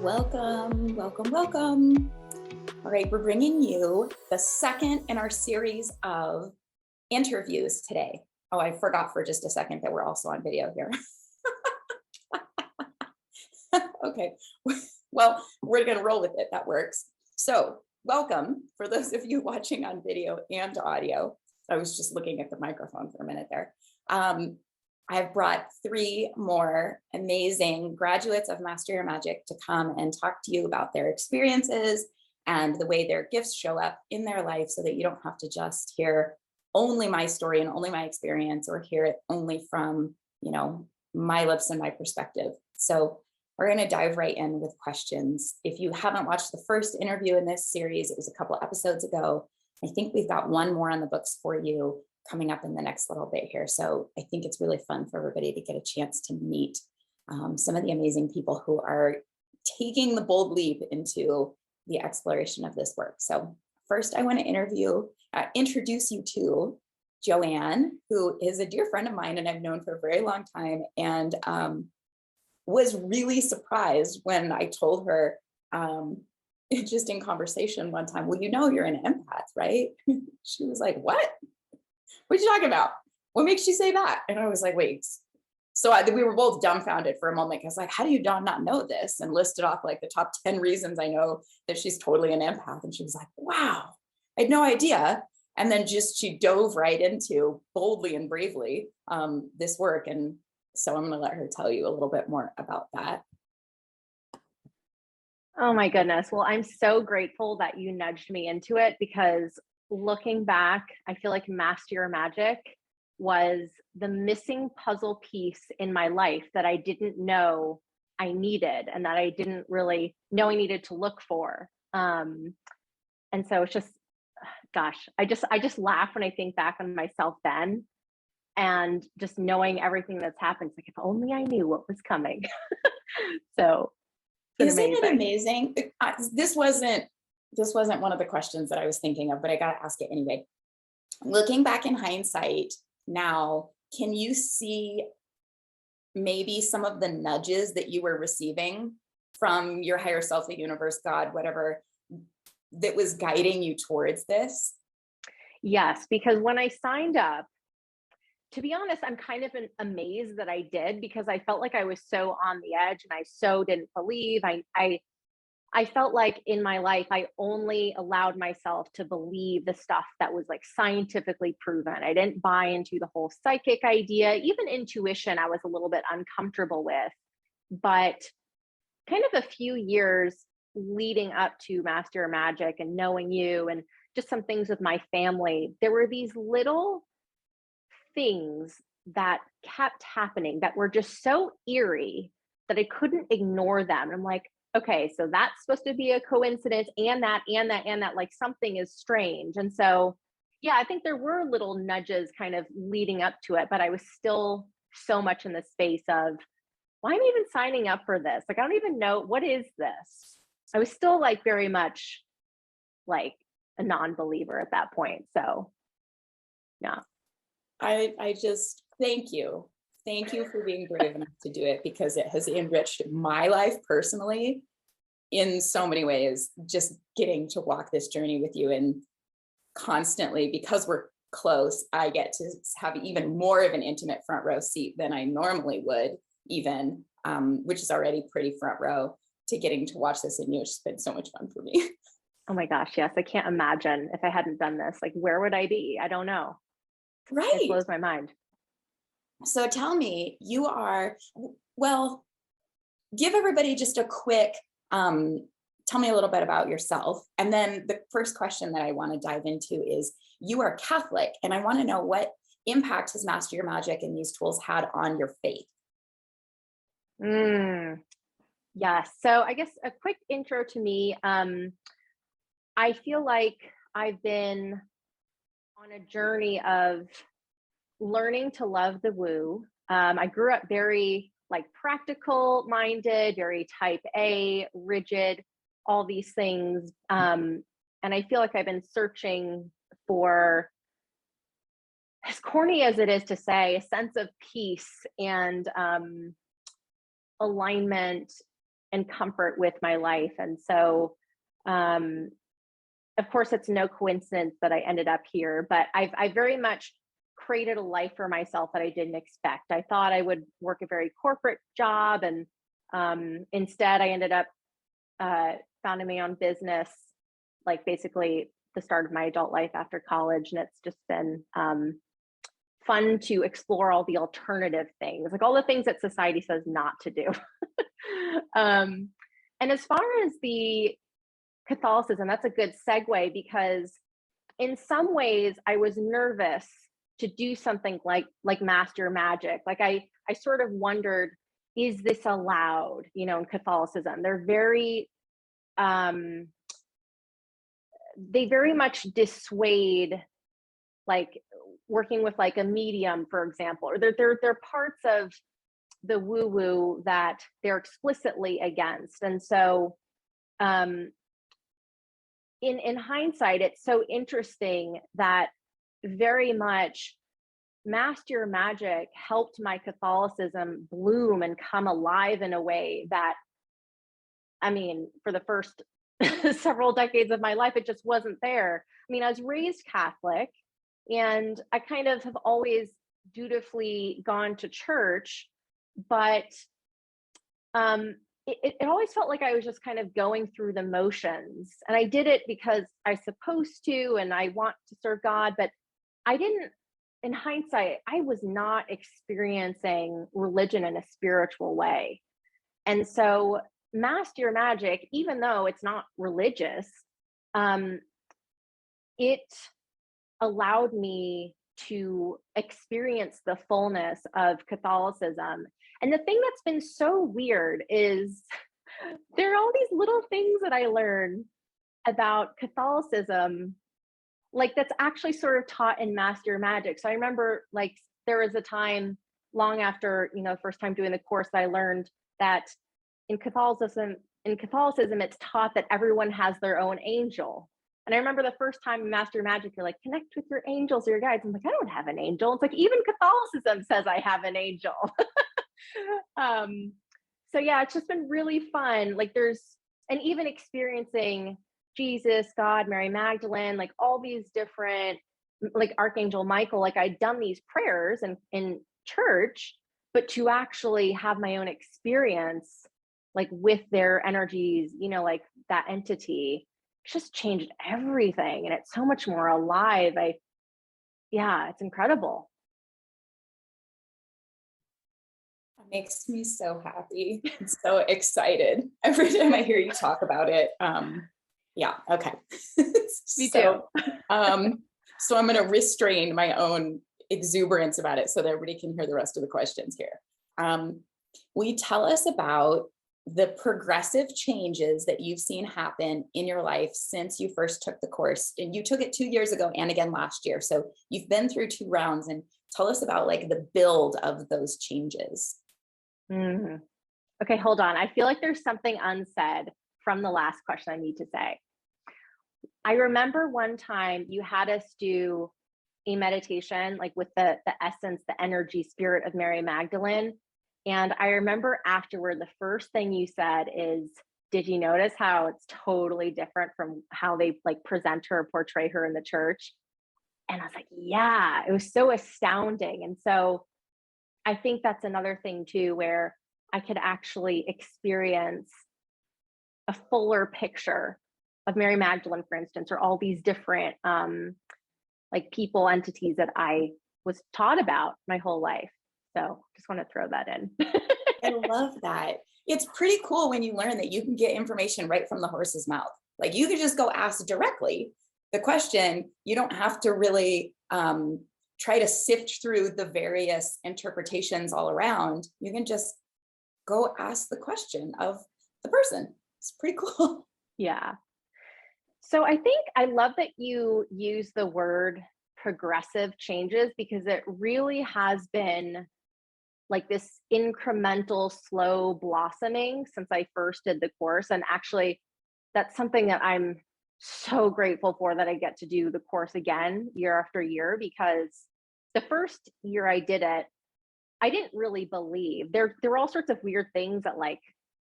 Welcome, welcome, welcome. All right, we're bringing you the second in our series of interviews today. Oh, I forgot for just a second that we're also on video here. Okay, well, we're going to roll with it. That works. So, welcome for those of you watching on video and audio. I was just looking at the microphone for a minute there. I've brought 3 more amazing graduates of Master Your Magic to come and talk to you about their experiences and the way their gifts show up in their life, so that you don't have to just hear only my story and only my experience, or hear it only from, my lips and my perspective. So we're going to dive right in with questions. If you haven't watched the first interview in this series, it was a couple of episodes ago. I think we've got one more on the books for you coming up in the next little bit here. So I think it's really fun for everybody to get a chance to meet some of the amazing people who are taking the bold leap into the exploration of this work. So first, I want to introduce you to Joanne, who is a dear friend of mine and I've known for a very long time, and was really surprised when I told her, just in conversation one time, well, you're an empath, right? She was like, what are you talking about? What makes you say that? And I was like, wait. So we were both dumbfounded for a moment. I was like, how do you not know this? And listed off like the top 10 reasons I know that she's totally an empath. And she was like, wow, I had no idea. And then she dove right into boldly and bravely this work. And so I'm going to let her tell you a little bit more about that. Oh my goodness. Well, I'm so grateful that you nudged me into it, because looking back, I feel like Master Your Magic was the missing puzzle piece in my life that I didn't know I needed, and that I didn't really know I needed to look for. And so it's just, gosh, I just laugh when I think back on myself then, and just knowing everything that's happened. It's like, if only I knew what was coming. So isn't it amazing? This wasn't one of the questions that I was thinking of, but I got to ask it anyway. Looking back in hindsight now, can you see maybe some of the nudges that you were receiving from your higher self, the universe, God, whatever, that was guiding you towards this? Yes, because when I signed up, to be honest, I'm kind of amazed that I did, because I felt like I was so on the edge and I so didn't believe. I felt like in my life, I only allowed myself to believe the stuff that was like scientifically proven. I didn't buy into the whole psychic idea. Even intuition, I was a little bit uncomfortable with. But kind of a few years leading up to Master Your Magic and knowing you, and just some things with my family, there were these little things that kept happening that were just so eerie that I couldn't ignore them. I'm like, okay, so that's supposed to be a coincidence, and that, like something is strange. And so, yeah, I think there were little nudges kind of leading up to it, but I was still so much in the space of, why am I even signing up for this? Like, I don't even know, what is this? I was still like very much like a non-believer at that point. So, yeah. I just thank you. Thank you for being brave enough to do it, because it has enriched my life personally in so many ways, just getting to walk this journey with you. And constantly, because we're close, I get to have even more of an intimate front row seat than I normally would, even, which is already pretty front row to getting to watch this in you. It's been so much fun for me. Oh my gosh, yes. I can't imagine if I hadn't done this. Like, where would I be? I don't know. Right. It blows my mind. So tell me, give everybody just a quick, tell me a little bit about yourself. And then the first question that I want to dive into is, you are Catholic, and I want to know, what impact has Master Your Magic and these tools had on your faith? Yes. So I guess a quick intro to me. I feel like I've been on a journey of learning to love the woo. I grew up very like practical minded, very type A, rigid, all these things. And I feel like I've been searching for, as corny as it is to say, a sense of peace and alignment and comfort with my life. And so, of course, it's no coincidence that I ended up here, but I very much created a life for myself that I didn't expect. I thought I would work a very corporate job, and instead I ended up founding my own business, like basically the start of my adult life after college. And it's just been fun to explore all the alternative things, like all the things that society says not to do. And as far as the Catholicism, that's a good segue, because in some ways I was nervous to do something like master magic. Like I sort of wondered, is this allowed, you know, in Catholicism? They're very they very much dissuade, like working with like a medium, for example, or they're parts of the woo-woo that they're explicitly against. And so in hindsight, it's so interesting that very much master magic helped my Catholicism bloom and come alive in a way that, I mean, for the first several decades of my life, it just wasn't there. I mean, I was raised Catholic, and I kind of have always dutifully gone to church, but it always felt like I was just kind of going through the motions. And I did it because I was supposed to, and I want to serve God, but I didn't, in hindsight, I was not experiencing religion in a spiritual way. And so master magic, even though it's not religious, it allowed me to experience the fullness of Catholicism. And the thing that's been so weird is there are all these little things that I learned about Catholicism, like that's actually sort of taught in master magic. So I remember, like, there was a time long after, you know, first time doing the course, I learned that in Catholicism, it's taught that everyone has their own angel. And I remember the first time in master magic, you're like, connect with your angels or your guides. I'm like, I don't have an angel. It's like, even Catholicism says I have an angel. So yeah, it's just been really fun. Like and even experiencing Jesus, God, Mary Magdalene, like all these different, like Archangel Michael, like I'd done these prayers in church, but to actually have my own experience, like with their energies, you know, like that entity, just changed everything. And it's so much more alive. Yeah, it's incredible. It makes me so happy and so excited every time I hear you talk about it. Yeah, okay. Me too. So I'm going to restrain my own exuberance about it so that everybody can hear the rest of the questions here. Will you tell us about the progressive changes that you've seen happen in your life since you first took the course? And you took it 2 years ago and again last year. So you've been through 2 rounds, and tell us about like the build of those changes. Mm-hmm. Okay, hold on. I feel like there's something unsaid from the last question I need to say. I remember one time you had us do a meditation, like with the essence, the energy, spirit of Mary Magdalene. And I remember afterward, the first thing you said is, did you notice how it's totally different from how they like present her or portray her in the church? And I was like, yeah, it was so astounding. And so I think that's another thing too, where I could actually experience a fuller picture of Mary Magdalene, for instance, or all these different like people, entities that I was taught about my whole life. So just want to throw that in. I love that. It's pretty cool when you learn that you can get information right from the horse's mouth. Like you could just go ask directly the question. You don't have to really try to sift through the various interpretations all around. You can just go ask the question of the person. It's pretty cool. Yeah. So I think I love that you use the word progressive changes, because it really has been like this incremental, slow blossoming since I first did the course. And actually, that's something that I'm so grateful for, that I get to do the course again year after year, because the first year I did it, I didn't really believe. There were all sorts of weird things that like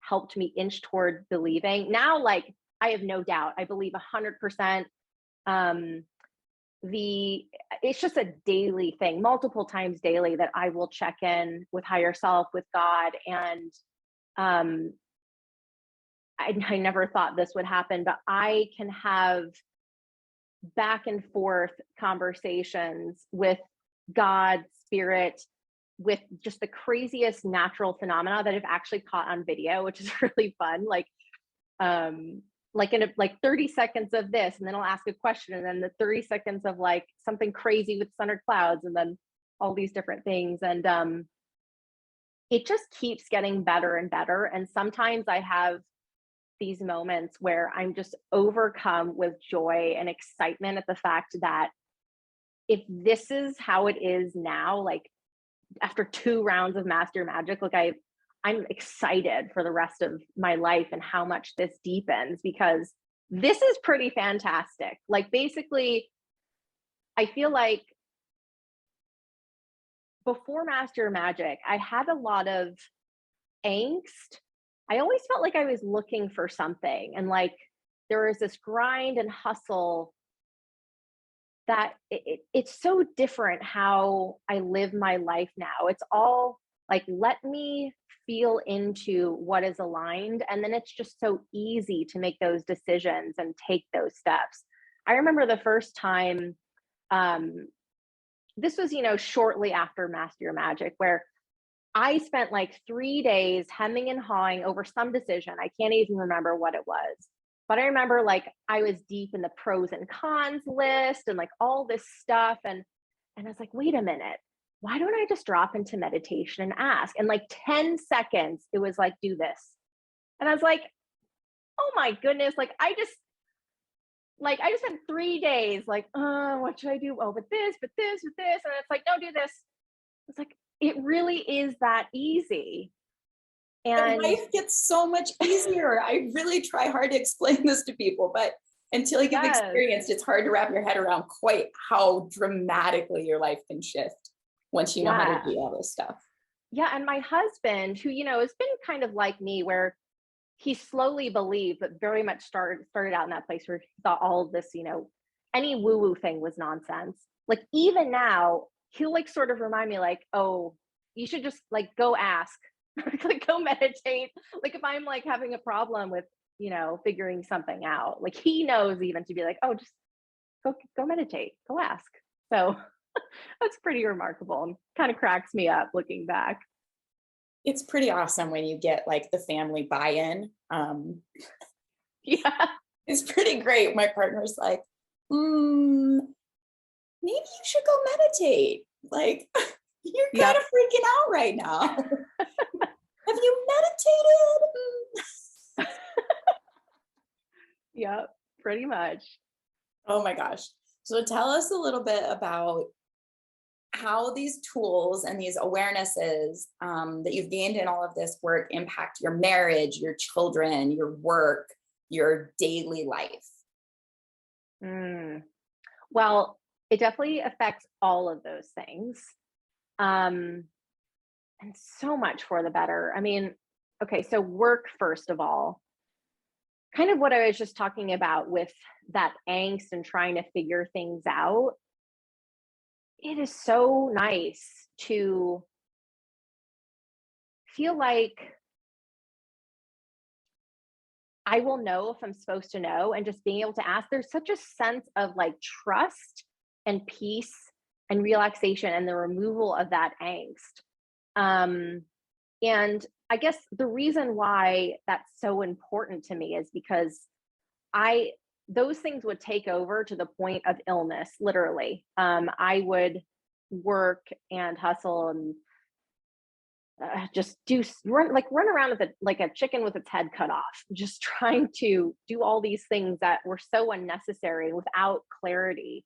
helped me inch toward believing. Now, like, I have no doubt. I believe 100%. It's just a daily thing, multiple times daily, that I will check in with higher self, with God. And I never thought this would happen, but I can have back and forth conversations with God, spirit, with just the craziest natural phenomena that I've actually caught on video, which is really fun. Like in 30 seconds of this, and then I'll ask a question, and then the 30 seconds of like something crazy with sun or clouds, and then all these different things. And it just keeps getting better and better. And sometimes I have these moments where I'm just overcome with joy and excitement at the fact that if this is how it is now, like after 2 rounds of Master Magic, like I'm excited for the rest of my life and how much this deepens, because this is pretty fantastic. Like, basically, I feel like before Master Magic, I had a lot of angst. I always felt like I was looking for something, and like there was this grind and hustle that it's so different how I live my life now. It's all like, let me feel into what is aligned. And then it's just so easy to make those decisions and take those steps. I remember the first time, this was, shortly after Master Your Magic, where I spent like 3 days hemming and hawing over some decision. I can't even remember what it was. But I remember like I was deep in the pros and cons list and like all this stuff. And I was like, wait a minute, why don't I just drop into meditation and ask? And like 10 seconds, it was like, do this. And I was like, oh my goodness, I just spent 3 days like, what should I do? Oh, but this. And it's like, no, do this. It's like, it really is that easy. And life gets so much easier. I really try hard to explain this to people, but until you've experienced, it's hard to wrap your head around quite how dramatically your life can shift once you know how to do all this stuff. Yeah. And my husband, who, has been kind of like me, where he slowly believed, but very much started out in that place where he thought all of this, any woo-woo thing was nonsense. Like, even now, he'll like sort of remind me like, oh, you should just like go ask, like go meditate. Like, if I'm like having a problem with, figuring something out, like he knows even to be like, oh, just go meditate, go ask. So that's pretty remarkable and kind of cracks me up looking back. It's pretty awesome when you get like the family buy-in. Yeah, it's pretty great. My partner's like, maybe you should go meditate. Like, you're kind of freaking out right now. Have you meditated? Yeah, pretty much. Oh my gosh. So tell us a little bit about how these tools and these awarenesses that you've gained in all of this work impact your marriage, your children, your work, your daily life. Well, it definitely affects all of those things. And so much for the better. I mean, okay, so work, first of all, kind of what I was just talking about with that angst and trying to figure things out. It is so nice to feel like I will know if I'm supposed to know, and just being able to ask. There's such a sense of like trust and peace and relaxation and the removal of that angst. And I guess the reason why that's so important to me is because those things would take over to the point of illness, literally. I would work and hustle and just run around with like a chicken with its head cut off, just trying to do all these things that were so unnecessary without clarity.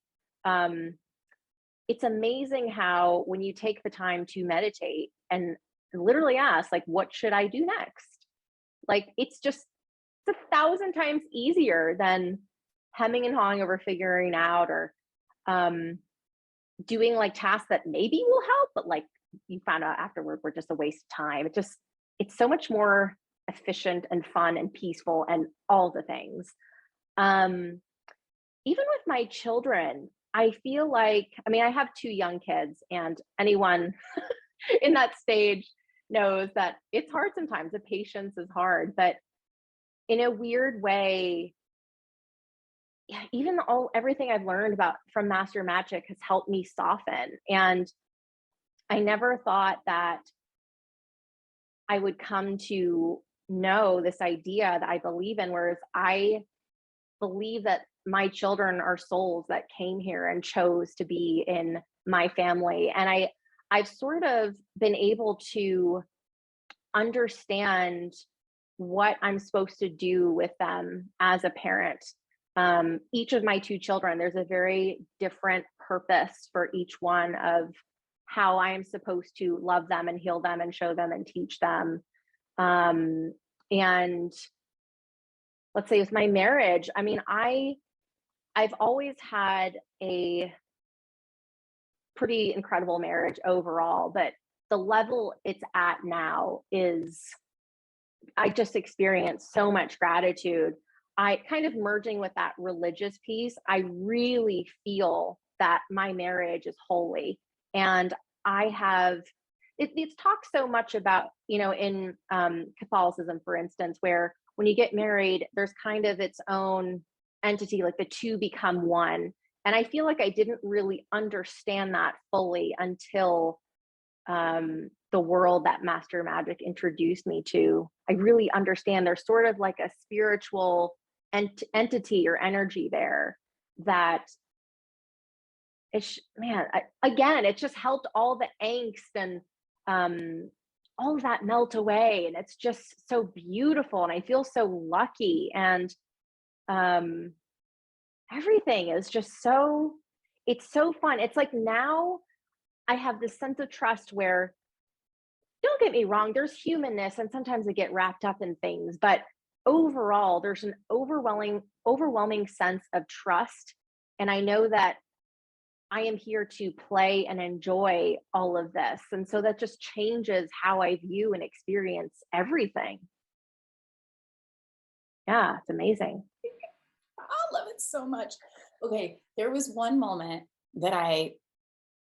It's amazing how when you take the time to meditate and literally ask, like, what should I do next? Like, it's 1,000 times easier than hemming and hawing over figuring out, or doing like tasks that maybe will help, but like you found out afterward were just a waste of time. It's so much more efficient and fun and peaceful and all the things. Um, Even with my children, I feel like, I mean, I have 2 young kids, and anyone in that stage knows that it's hard sometimes. The patience is hard, but in a weird way, yeah, even everything I've learned about from Master Magic has helped me soften. And I never thought that I would come to know this idea that I believe in, whereas I believe that my children are souls that came here and chose to be in my family. And I've sort of been able to understand what I'm supposed to do with them as a parent. Each of my 2 children, there's a very different purpose for each one of how I am supposed to love them and heal them and show them and teach them. And let's say with my marriage, I mean, I've always had a pretty incredible marriage overall, but the level it's at now is, I just experienced so much gratitude. I kind of merging with that religious piece, I really feel that my marriage is holy. And I have, it's talked so much about, in Catholicism, for instance, where when you get married, there's kind of its own entity, like the two become one. And I feel like I didn't really understand that fully until the world that Master Magic introduced me to. I really understand there's sort of like a spiritual entity or energy there that again, it just helped all the angst and all of that melt away. And it's just so beautiful. And I feel so lucky. And everything is just so, it's so fun. It's like now I have this sense of trust where, don't get me wrong, there's humanness and sometimes I get wrapped up in things, but overall there's an overwhelming sense of trust. And I know that I am here to play and enjoy all of this. And so that just changes how I view and experience everything. Yeah, it's amazing. I love it so much. Okay, there was one moment that I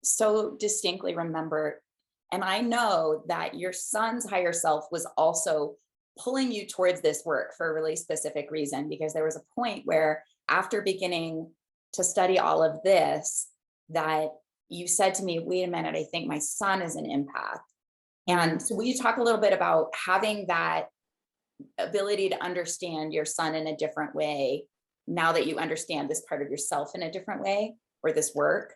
so distinctly remember, and I know that your son's higher self was also pulling you towards this work for a really specific reason, because there was a point where, after beginning to study all of this, that you said to me, wait a minute, I think my son is an empath. And so will you talk a little bit about having that ability to understand your son in a different way now that you understand this part of yourself in a different way, or this work?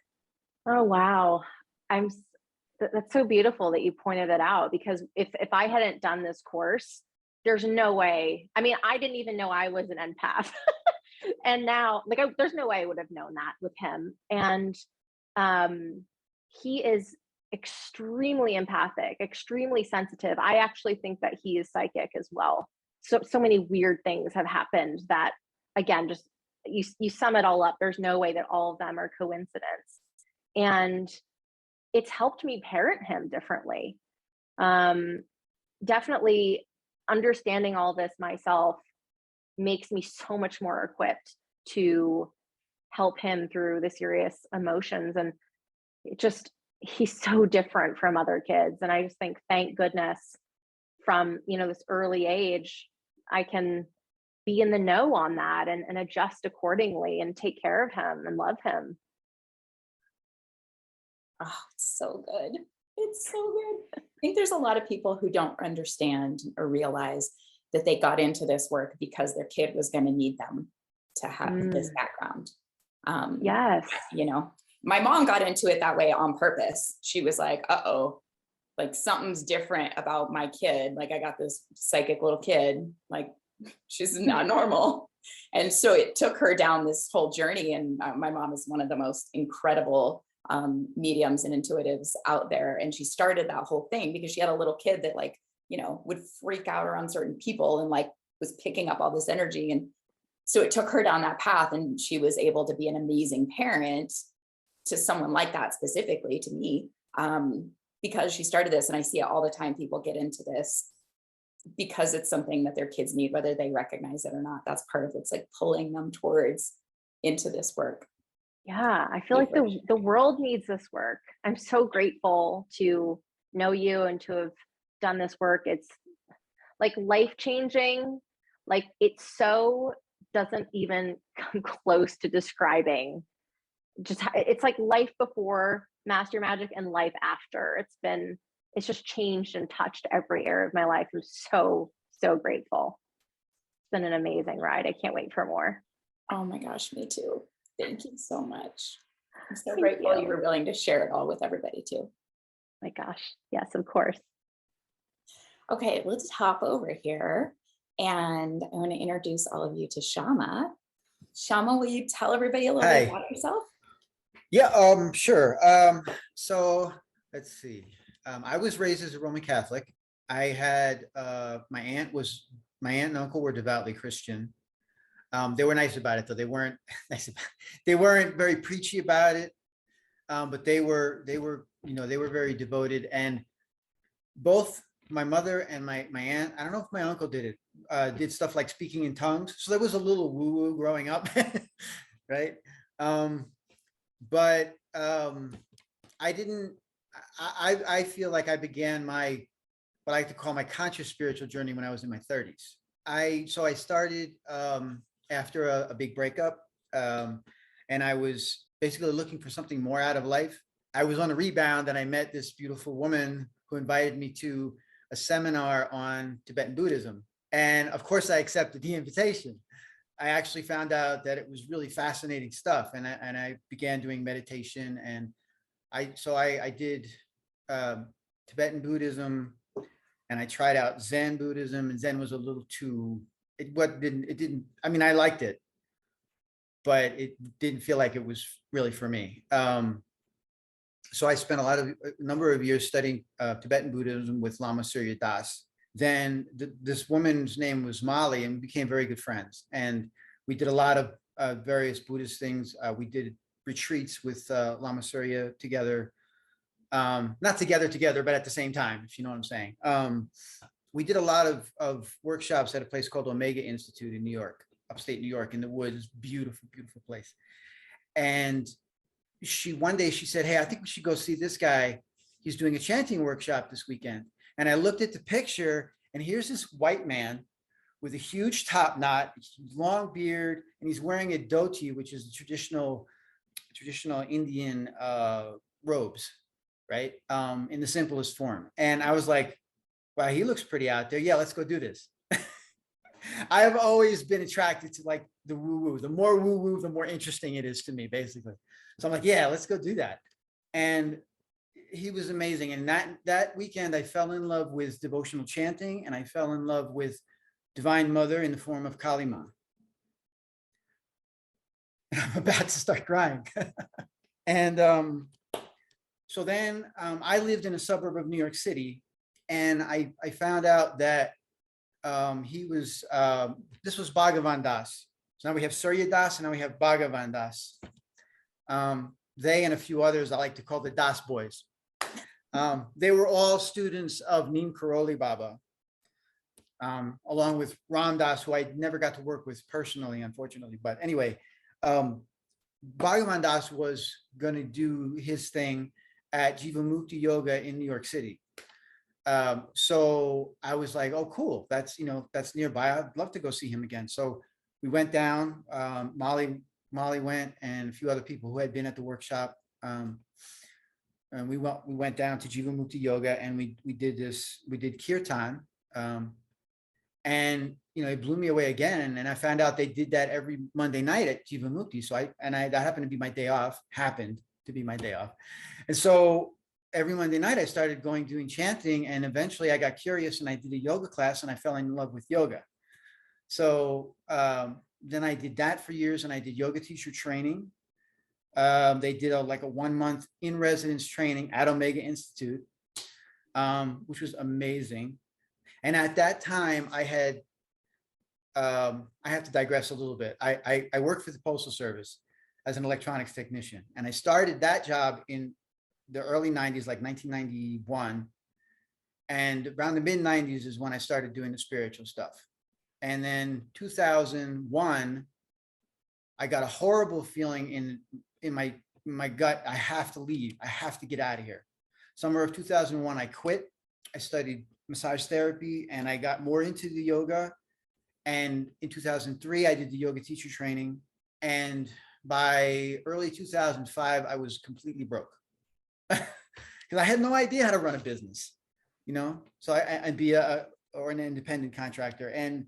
Oh, wow. That's so beautiful that you pointed it out, because if I hadn't done this course, there's no way. I mean, I didn't even know I was an empath. And now, like, there's no way I would have known that with him. And he is extremely empathic, extremely sensitive. I actually think that he is psychic as well. So many weird things have happened that, again, just you sum it all up, there's no way that all of them are coincidence. And it's helped me parent him differently. Definitely understanding all this myself makes me so much more equipped to help him through the serious emotions. And it just, he's so different from other kids. And I just think, thank goodness, from, this early age, I can be in the know on that and adjust accordingly and take care of him and love him. Oh, it's so good. It's so good. I think there's a lot of people who don't understand or realize that they got into this work because their kid was going to need them to have this background. Yes. My mom got into it that way on purpose. She was like, uh-oh, like something's different about my kid. Like, I got this psychic little kid, like she's not normal. And so it took her down this whole journey. And my mom is one of the most incredible mediums and intuitives out there. And she started that whole thing because she had a little kid that would freak out around certain people and was picking up all this energy. And so it took her down that path, and she was able to be an amazing parent to someone like that, specifically to me, because she started this. And I see it all the time. People get into this because it's something that their kids need, whether they recognize it or not. That's part of what's like pulling them towards into this work. Yeah, I feel like the world needs this work. I'm so grateful to know you and to have done this work. It's like life changing. Like it so doesn't even come close to describing just it's like life before Master Magic and life after. It's just changed and touched every area of my life. I'm so grateful. It's been an amazing ride. I can't wait for more. Oh my gosh, me too. Thank you so much. I'm so Thank grateful you. you were willing to share it all with everybody too. My gosh. Yes, of course. Okay, let's hop over here. And I want to introduce all of you to Shama. Shama, will you tell everybody a little bit about yourself? Yeah, sure. So let's see. I was raised as a Roman Catholic. I had my aunt and uncle were devoutly Christian. They were nice about it, though. They weren't nice about it. They weren't very preachy about it. But they were very devoted. And both my mother and my aunt, I don't know if my uncle did it, did stuff like speaking in tongues. So there was a little woo-woo growing up, right? But I feel like I began my, what I like to call my conscious spiritual journey when I was in my 30s. I started after a big breakup, and I was basically looking for something more out of life. I was on a rebound and I met this beautiful woman who invited me to a seminar on Tibetan Buddhism. And of course I accepted the invitation. I actually found out that it was really fascinating stuff, and I began doing meditation, and I did Tibetan Buddhism, and I tried out Zen Buddhism, and Zen was a little too, I mean, I liked it, but it didn't feel like it was really for me. So I spent a number of years studying Tibetan Buddhism with Lama Surya Das. Then this woman's name was Molly, and we became very good friends. And we did a lot of various Buddhist things. We did retreats with Lama Surya together, not together, but at the same time, if you know what I'm saying. We did a lot of workshops at a place called Omega Institute in New York, upstate New York, in the woods. Beautiful, beautiful place. And one day she said, "Hey, I think we should go see this guy. He's doing a chanting workshop this weekend." And I looked at the picture, and here's this white man with a huge top knot, long beard, and he's wearing a dhoti, which is the traditional Indian robes, right? In the simplest form. And I was like, wow, he looks pretty out there. Yeah, let's go do this. I have always been attracted to like the woo-woo. The more woo-woo, the more interesting it is to me, basically. So I'm like, yeah, let's go do that. And he was amazing. And that weekend, I fell in love with devotional chanting, and I fell in love with Divine Mother in the form of Kali Ma. I'm about to start crying. And so then I lived in a suburb of New York City, and I found out that this was Bhagavan Das. So now we have Surya Das, and now we have Bhagavan Das. They and a few others I like to call the Das boys. They were all students of Neem Karoli Baba, along with Ram Das, who I never got to work with personally, unfortunately. But anyway, Bhagavan Das was going to do his thing at Jivamukti Yoga in New York City. So I was like, oh, cool. That's nearby. I'd love to go see him again. So we went down, Molly went, and a few other people who had been at the workshop. And we went down to Jivamukti Yoga, and we did kirtan. And it blew me away again. And I found out they did that every Monday night at Jivamukti. So that happened to be my day off, And so every Monday night I started doing chanting, and eventually I got curious and I did a yoga class, and I fell in love with yoga. So then I did that for years, and I did yoga teacher training. They did a 1 month in residence training at Omega Institute, which was amazing. And at that time I have to digress a little bit. I worked for the Postal Service as an electronics technician, and I started that job in the early 90s, like 1991. And around the mid 90s is when I started doing the spiritual stuff. And then 2001, I got a horrible feeling in my gut. I have to leave. I have to get out of here. Summer of 2001, I quit. I studied massage therapy and I got more into the yoga. And in 2003, I did the yoga teacher training. And by early 2005, I was completely broke because I had no idea how to run a business, you know? So I'd be an independent contractor. And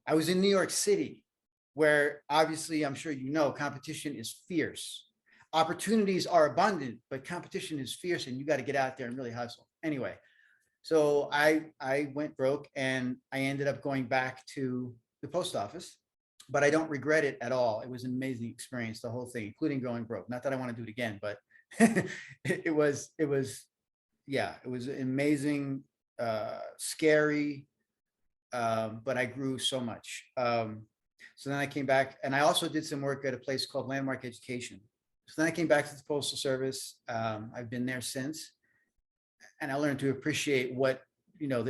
I was in New York City, where obviously, I'm sure you know, competition is fierce. Opportunities are abundant, but competition is fierce and you got to get out there and really hustle. Anyway, so I went broke and I ended up going back to the post office, but I don't regret it at all. It was an amazing experience, the whole thing, including going broke. Not that I want to do it again, but it was amazing, scary, but I grew so much. So then I came back and I also did some work at a place called Landmark Education. So then I came back to the Postal Service. I've been there since. And I learned to appreciate what, you know,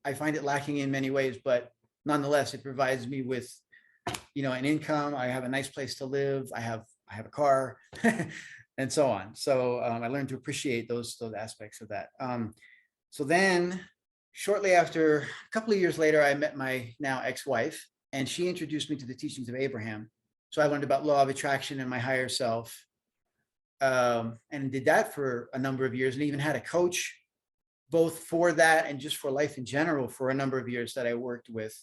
I find it lacking in many ways, but nonetheless, it provides me with, you know, an income. I have a nice place to live. I have a car and so on. So I learned to appreciate those aspects of that. So then shortly after, a couple of years later, I met my now ex-wife and she introduced me to the teachings of Abraham. So I learned about law of attraction and my higher self. And did that for a number of years and even had a coach both for that and just for life in general for a number of years that I worked with.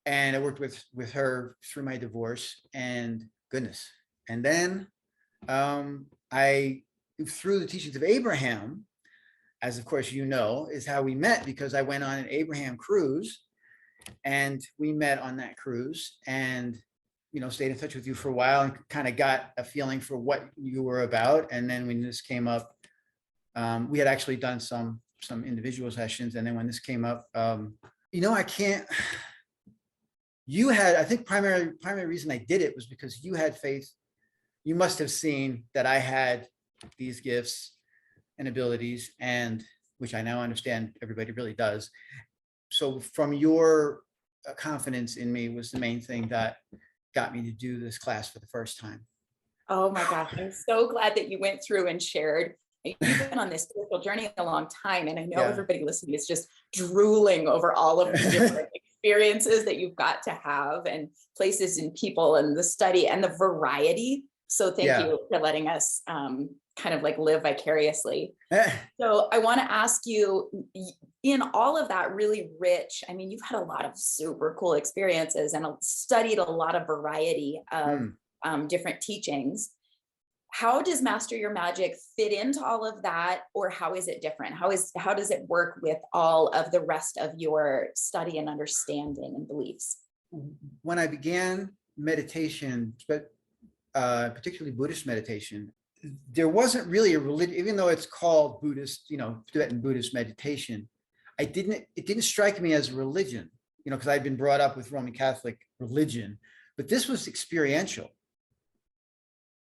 And I worked with her through my divorce and goodness. And then I, through the teachings of Abraham, as of course you know, is how we met because I went on an Abraham cruise and we met on that cruise and you know, stayed in touch with you for a while and kind of got a feeling for what you were about. And then when this came up, we had actually done some individual sessions. And then when this came up, you know, I think primary reason I did it was because you had faith. You must have seen that I had these gifts and abilities, and which I now understand everybody really does. So from your confidence in me was the main thing that got me to do this class for the first time. Oh my gosh, I'm so glad that you went through and shared. You've been on this spiritual journey a long time, and I know everybody listening is just drooling over all of the different experiences that you've got to have and places and people and the study and the variety. So thank you for letting us kind of like live vicariously. So I want to ask you, in all of that really rich, I mean, you've had a lot of super cool experiences and studied a lot of variety of different teachings. How does Master Your Magic fit into all of that? Or how is it different? How does it work with all of the rest of your study and understanding and beliefs? When I began meditation, but particularly Buddhist meditation, there wasn't really a religion, even though it's called Buddhist, you know, Tibetan Buddhist meditation. It didn't strike me as a religion, you know, because I'd been brought up with Roman Catholic religion, but this was experiential.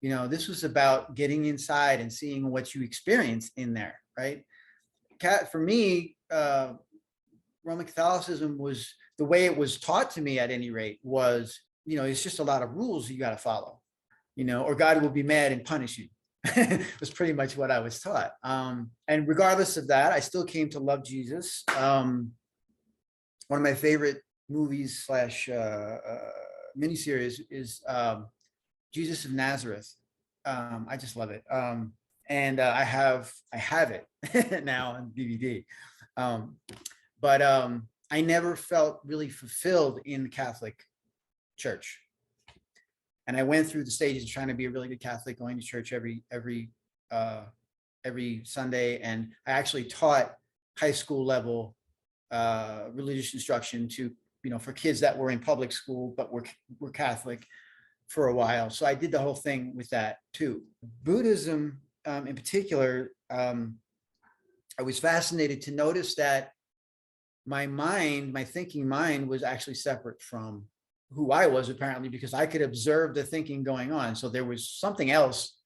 You know, this was about getting inside and seeing what you experience in there, right? For me, Roman Catholicism was, the way it was taught to me at any rate was, you know, it's just a lot of rules you got to follow, you know, or God will be mad and punish you. Was pretty much what I was taught. And regardless of that, I still came to love Jesus. One of my favorite movies / miniseries is Jesus of Nazareth. I just love it. And I have it now on DVD. But I never felt really fulfilled in the Catholic Church. And I went through the stages of trying to be a really good Catholic, going to church every Sunday. And I actually taught high school level religious instruction to, you know, for kids that were in public school, but were Catholic for a while. So I did the whole thing with that too. Buddhism in particular, I was fascinated to notice that my thinking mind was actually separate from who I was, apparently, because I could observe the thinking going on. So there was something else,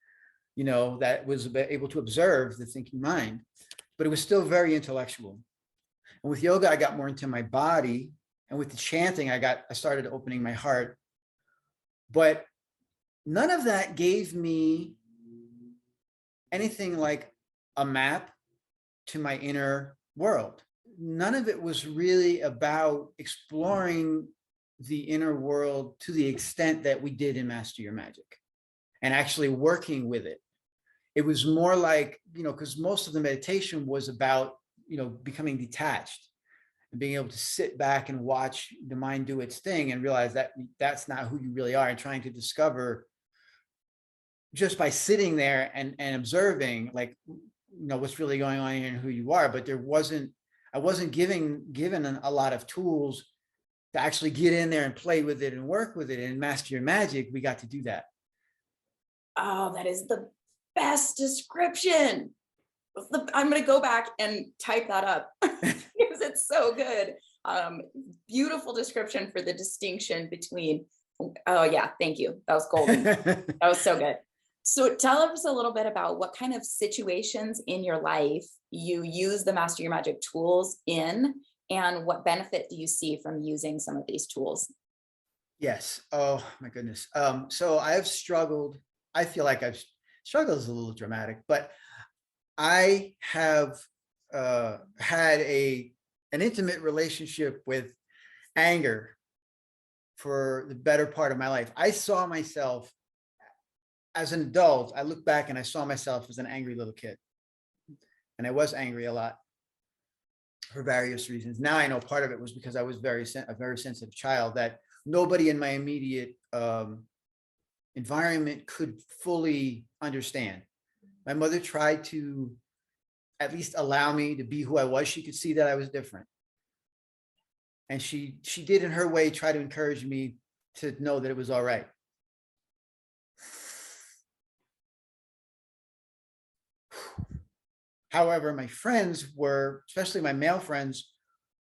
you know, that was able to observe the thinking mind. but it was still very intellectual. And with yoga, I got more into my body. And with the chanting, I started opening my heart. But none of that gave me anything like a map to my inner world. None of it was really about exploring the inner world to the extent that we did in Master Your Magic and actually working with it. It was more like, because most of the meditation was about, becoming detached and being able to sit back and watch the mind do its thing and realize that that's not who you really are, and trying to discover just by sitting there and observing, like, what's really going on here and who you are. But I wasn't given a lot of tools to actually get in there and play with it and work with it. And Master Your Magic, we got to do that. Oh, that is the best description. I'm going to go back and type that up because it's so good. Beautiful description for the distinction between, oh yeah, thank you. That was golden. That was so good. So tell us a little bit about what kind of situations in your life you use the Master Your Magic tools in, and what benefit do you see from using some of these tools? Yes. Oh my goodness. So I've struggled. I feel like I've struggled is a little dramatic, but I have had an intimate relationship with anger for the better part of my life. I saw myself as an adult. I look back and I saw myself as an angry little kid, and I was angry a lot for various reasons. Now I know part of it was because I was a very sensitive child that nobody in my immediate environment could fully understand. My mother tried to at least allow me to be who I was. She could see that I was different. And she did in her way try to encourage me to know that it was all right. However, my friends were, especially my male friends,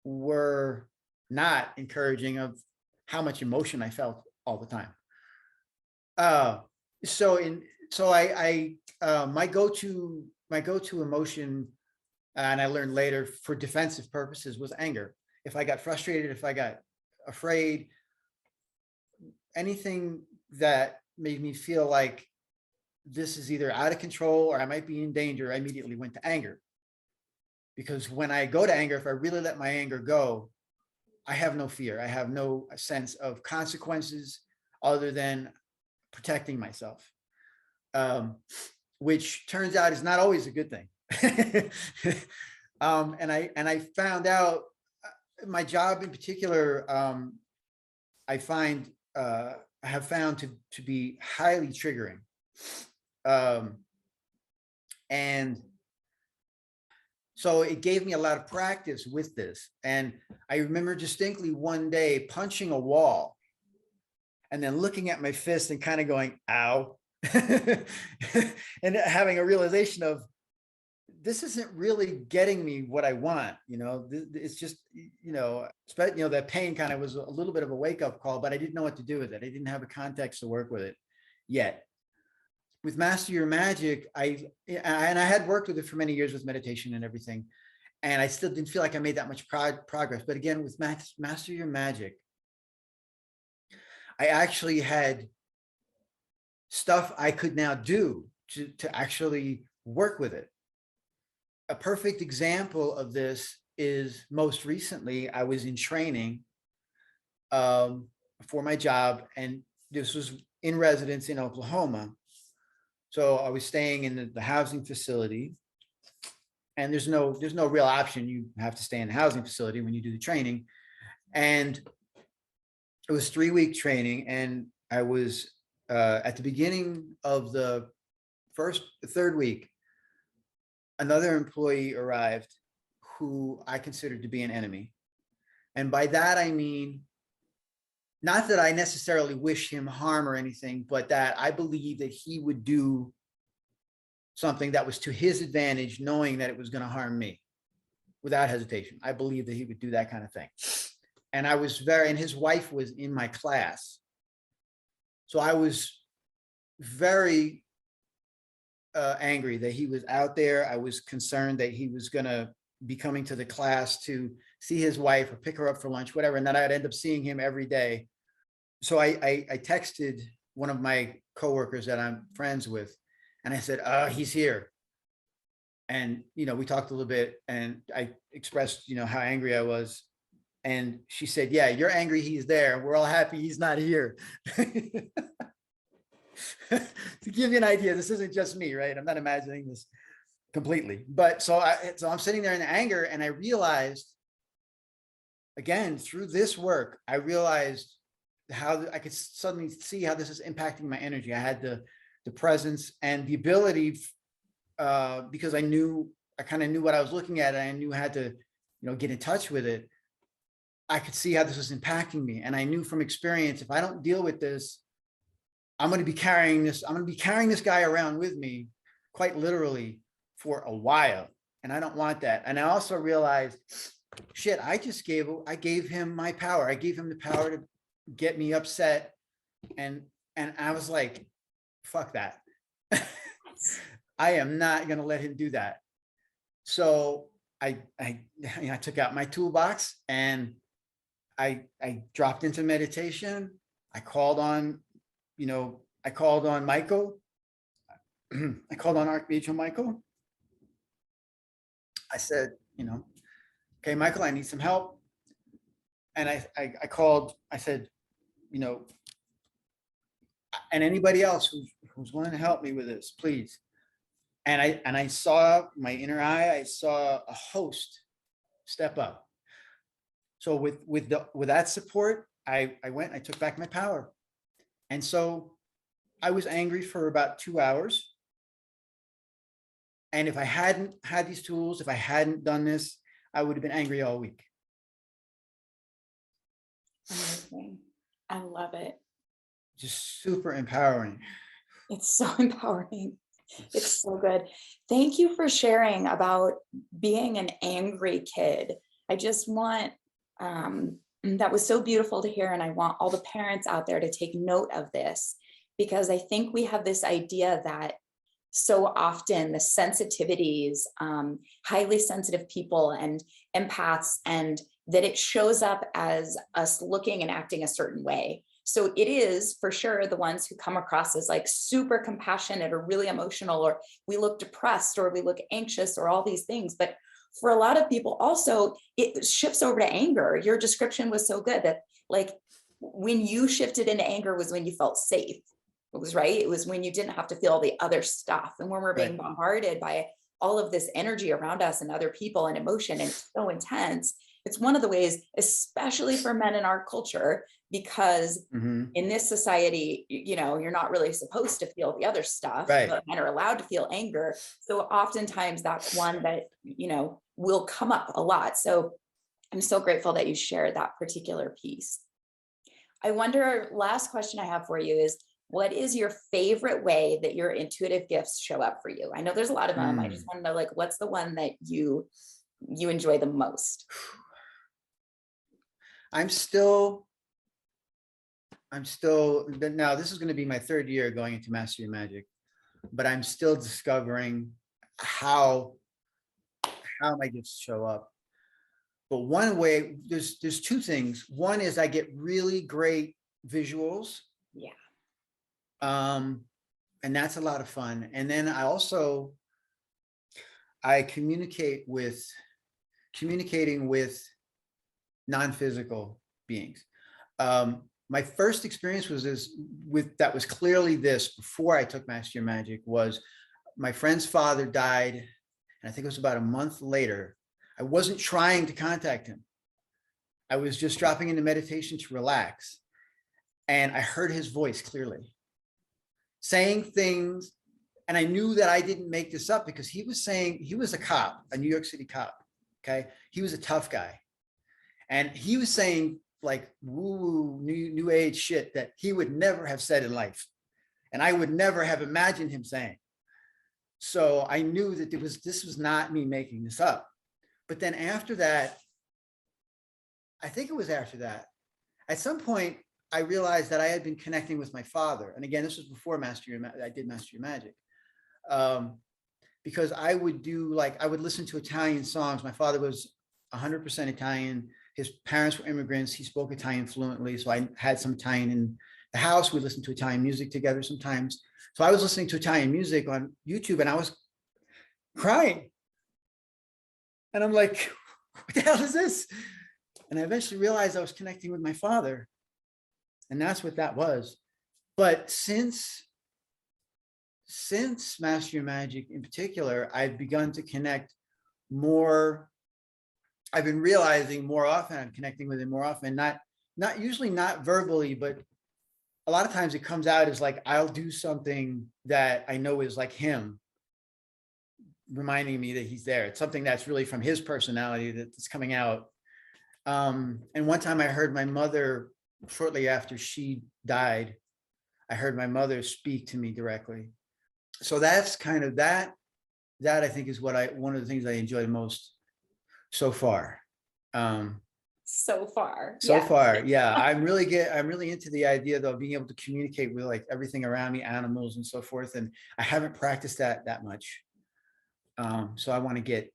were not encouraging of how much emotion I felt all the time. My go-to emotion, and I learned later, for defensive purposes, was anger. If I got frustrated, if I got afraid, anything that made me feel like this is either out of control or I might be in danger, I immediately went to anger. Because when I go to anger, if I really let my anger go, I have no fear. I have no sense of consequences other than protecting myself, which turns out is not always a good thing. And I found out my job in particular, I have found to be highly triggering. And so it gave me a lot of practice with this. And I remember distinctly one day punching a wall and then looking at my fist and kind of going, ow, and having a realization of, this isn't really getting me what I want. It's just, that pain kind of was a little bit of a wake-up call, but I didn't know what to do with it. I didn't have a context to work with it yet. With Master Your Magic, I had worked with it for many years with meditation and everything, and I still didn't feel like I made that much progress. But again, with Master Your Magic, I actually had stuff I could now do to actually work with it. A perfect example of this is, most recently, I was in training for my job, and this was in residence in Oklahoma. So I was staying in the housing facility, and there's no real option. You have to stay in the housing facility when you do the training. And it was 3-week training, and I was at the beginning of the third week, another employee arrived who I considered to be an enemy. And by that, I mean, not that I necessarily wish him harm or anything, but that I believe that he would do something that was to his advantage, knowing that it was going to harm me without hesitation. I believe that he would do that kind of thing. And and his wife was in my class. So I was very angry that he was out there. I was concerned that he was going to be coming to the class to see his wife or pick her up for lunch, whatever. And then I'd end up seeing him every day. So I texted one of my coworkers that I'm friends with, and I said, he's here. And, you know, we talked a little bit, and I expressed, you know, how angry I was. And she said, yeah, you're angry he's there. We're all happy he's not here. To give you an idea, this isn't just me, right? I'm not imagining this completely. But so I'm sitting there in anger, and I realized, again, through this work, I realized how I could suddenly see how this is impacting my energy. I had the presence and the ability, because I kind of knew what I was looking at, and I knew how to, you know, get in touch with it. I could see how this was impacting me. And I knew from experience, if I don't deal with this, I'm going to be carrying this guy around with me, quite literally, for a while. And I don't want that. And I also realized, shit, I gave him my power. I gave him the power to get me upset. And I was like, fuck that. I am not going to let him do that. So I took out my toolbox, and I dropped into meditation. I called on Michael. I called on Archangel Michael. I said, you know, okay, Michael, I need some help. And I said, you know, and anybody else who's willing to help me with this, please. And I saw my inner eye, I saw a host step up. So with that support, I went, I took back my power. And so I was angry for about 2 hours. And if I hadn't had these tools, if I hadn't done this, I would have been angry all week. Amazing. I love it. Just super empowering. It's so empowering. It's so good. Thank you for sharing about being an angry kid. I just want, that was so beautiful to hear. And I want all the parents out there to take note of this, because I think we have this idea that so often the sensitivities, highly sensitive people and empaths, and that it shows up as us looking and acting a certain way. So it is for sure the ones who come across as like super compassionate or really emotional, or we look depressed or we look anxious or all these things. But for a lot of people also, it shifts over to anger. Your description was so good that like when you shifted into anger was when you felt safe. It was right. It was when you didn't have to feel the other stuff. And when we're being bombarded by all of this energy around us and other people and emotion, and it's so intense, it's one of the ways, especially for men in our culture, because in this society, you know, you're not really supposed to feel the other stuff, but men are allowed to feel anger. So oftentimes that's one that, you know, will come up a lot. So I'm so grateful that you shared that particular piece. I wonder, last question I have for you is, what is your favorite way that your intuitive gifts show up for you? I know there's a lot of them. I just want to know, like, what's the one that you enjoy the most? I'm still, now this is going to be my 3rd year going into Mastery of Magic, but I'm still discovering how my gifts show up. But one way, there's 2 things. One is I get really great visuals. Yeah. And that's a lot of fun. And then I communicating with non-physical beings. My first experience was that was clearly this before I took Master Your Magic, was my friend's father died. And I think it was about a month later. I wasn't trying to contact him. I was just dropping into meditation to relax. And I heard his voice clearly saying things. And I knew that I didn't make this up, because he was a cop, a New York City cop. Okay. He was a tough guy. And he was saying like woo, new age shit that he would never have said in life. And I would never have imagined him saying. So I knew that this was not me making this up. But then after that, I think it was after that, at some point, I realized that I had been connecting with my father. And again, this was before I did Master Your Magic. because I would do like, I would listen to Italian songs. My father was 100% Italian. His parents were immigrants. He spoke Italian fluently. So I had some Italian in the house. We listened to Italian music together sometimes. So I was listening to Italian music on YouTube and I was crying. And I'm like, what the hell is this? And I eventually realized I was connecting with my father. And that's what that was. But since Master Your Magic in particular, I've begun to connect more. I've been realizing more often, I'm connecting with him more often, not usually not verbally, but a lot of times it comes out as like, I'll do something that I know is like him, reminding me that he's there. It's something that's really from his personality that's coming out. And one time I heard my mother, shortly after she died, I heard my mother speak to me directly. So that's kind of that I think is one of the things I enjoy the most so far. So far. Yeah. I'm really into the idea though, of being able to communicate with like everything around me, animals and so forth. And I haven't practiced that much. So I want to get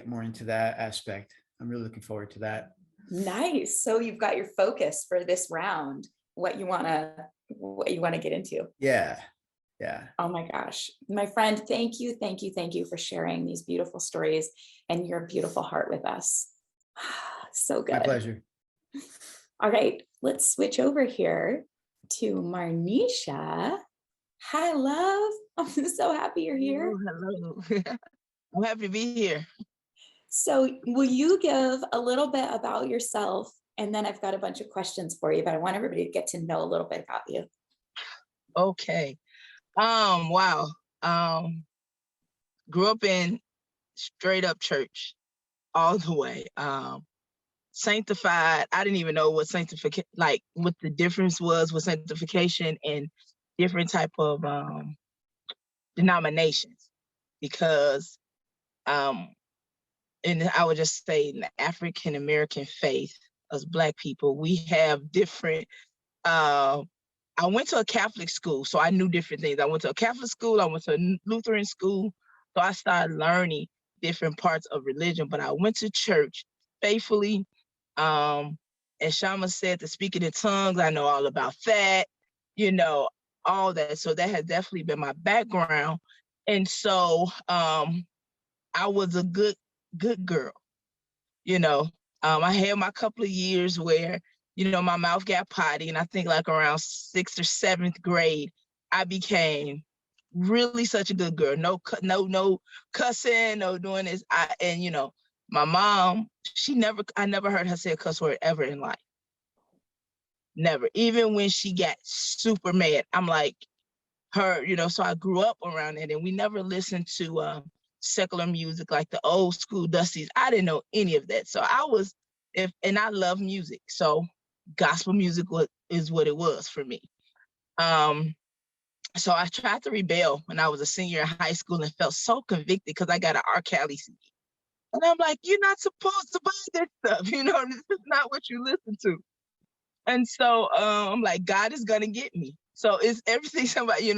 more into that aspect. I'm really looking forward to that. Nice. So you've got your focus for this round, what you want to get into. Yeah. Oh my gosh. My friend, thank you for sharing these beautiful stories and your beautiful heart with us. So good. My pleasure. All right, let's switch over here to Marnisha. Hi, love. I'm so happy you're here. Oh, hello. I'm happy to be here. So will you give a little bit about yourself? And then I've got a bunch of questions for you, but I want everybody to get to know a little bit about you. Okay. Wow. Grew up in straight up church all the way. Sanctified. I didn't even know what sanctification, like what the difference was with sanctification and different type of denominations, because and I would just say in the African American faith, as Black people, we have different. I went to a Catholic school, so I knew different things. I went to a Catholic school, I went to a Lutheran school, so I started learning different parts of religion. But I went to church faithfully. As Shama said, the speaking in tongues, I know all about that, all that. So that has definitely been my background. And so I was a good girl, I had my couple of years where, my mouth got potty, and I think like around 6th or 7th grade, I became really such a good girl. No cussing, no doing this. My mom, I never heard her say a cuss word ever in life. Never. Even when she got super mad, I'm like her, so I grew up around it, and we never listened to secular music like the old school Dusties. I didn't know any of that. So and I love music. So gospel music is what it was for me. So I tried to rebel when I was a senior in high school and felt so convicted because I got an R. Kelly CD. And I'm like, you're not supposed to buy this stuff. This is not what you listen to. And so I'm like, God is going to get me. So it's everything somebody,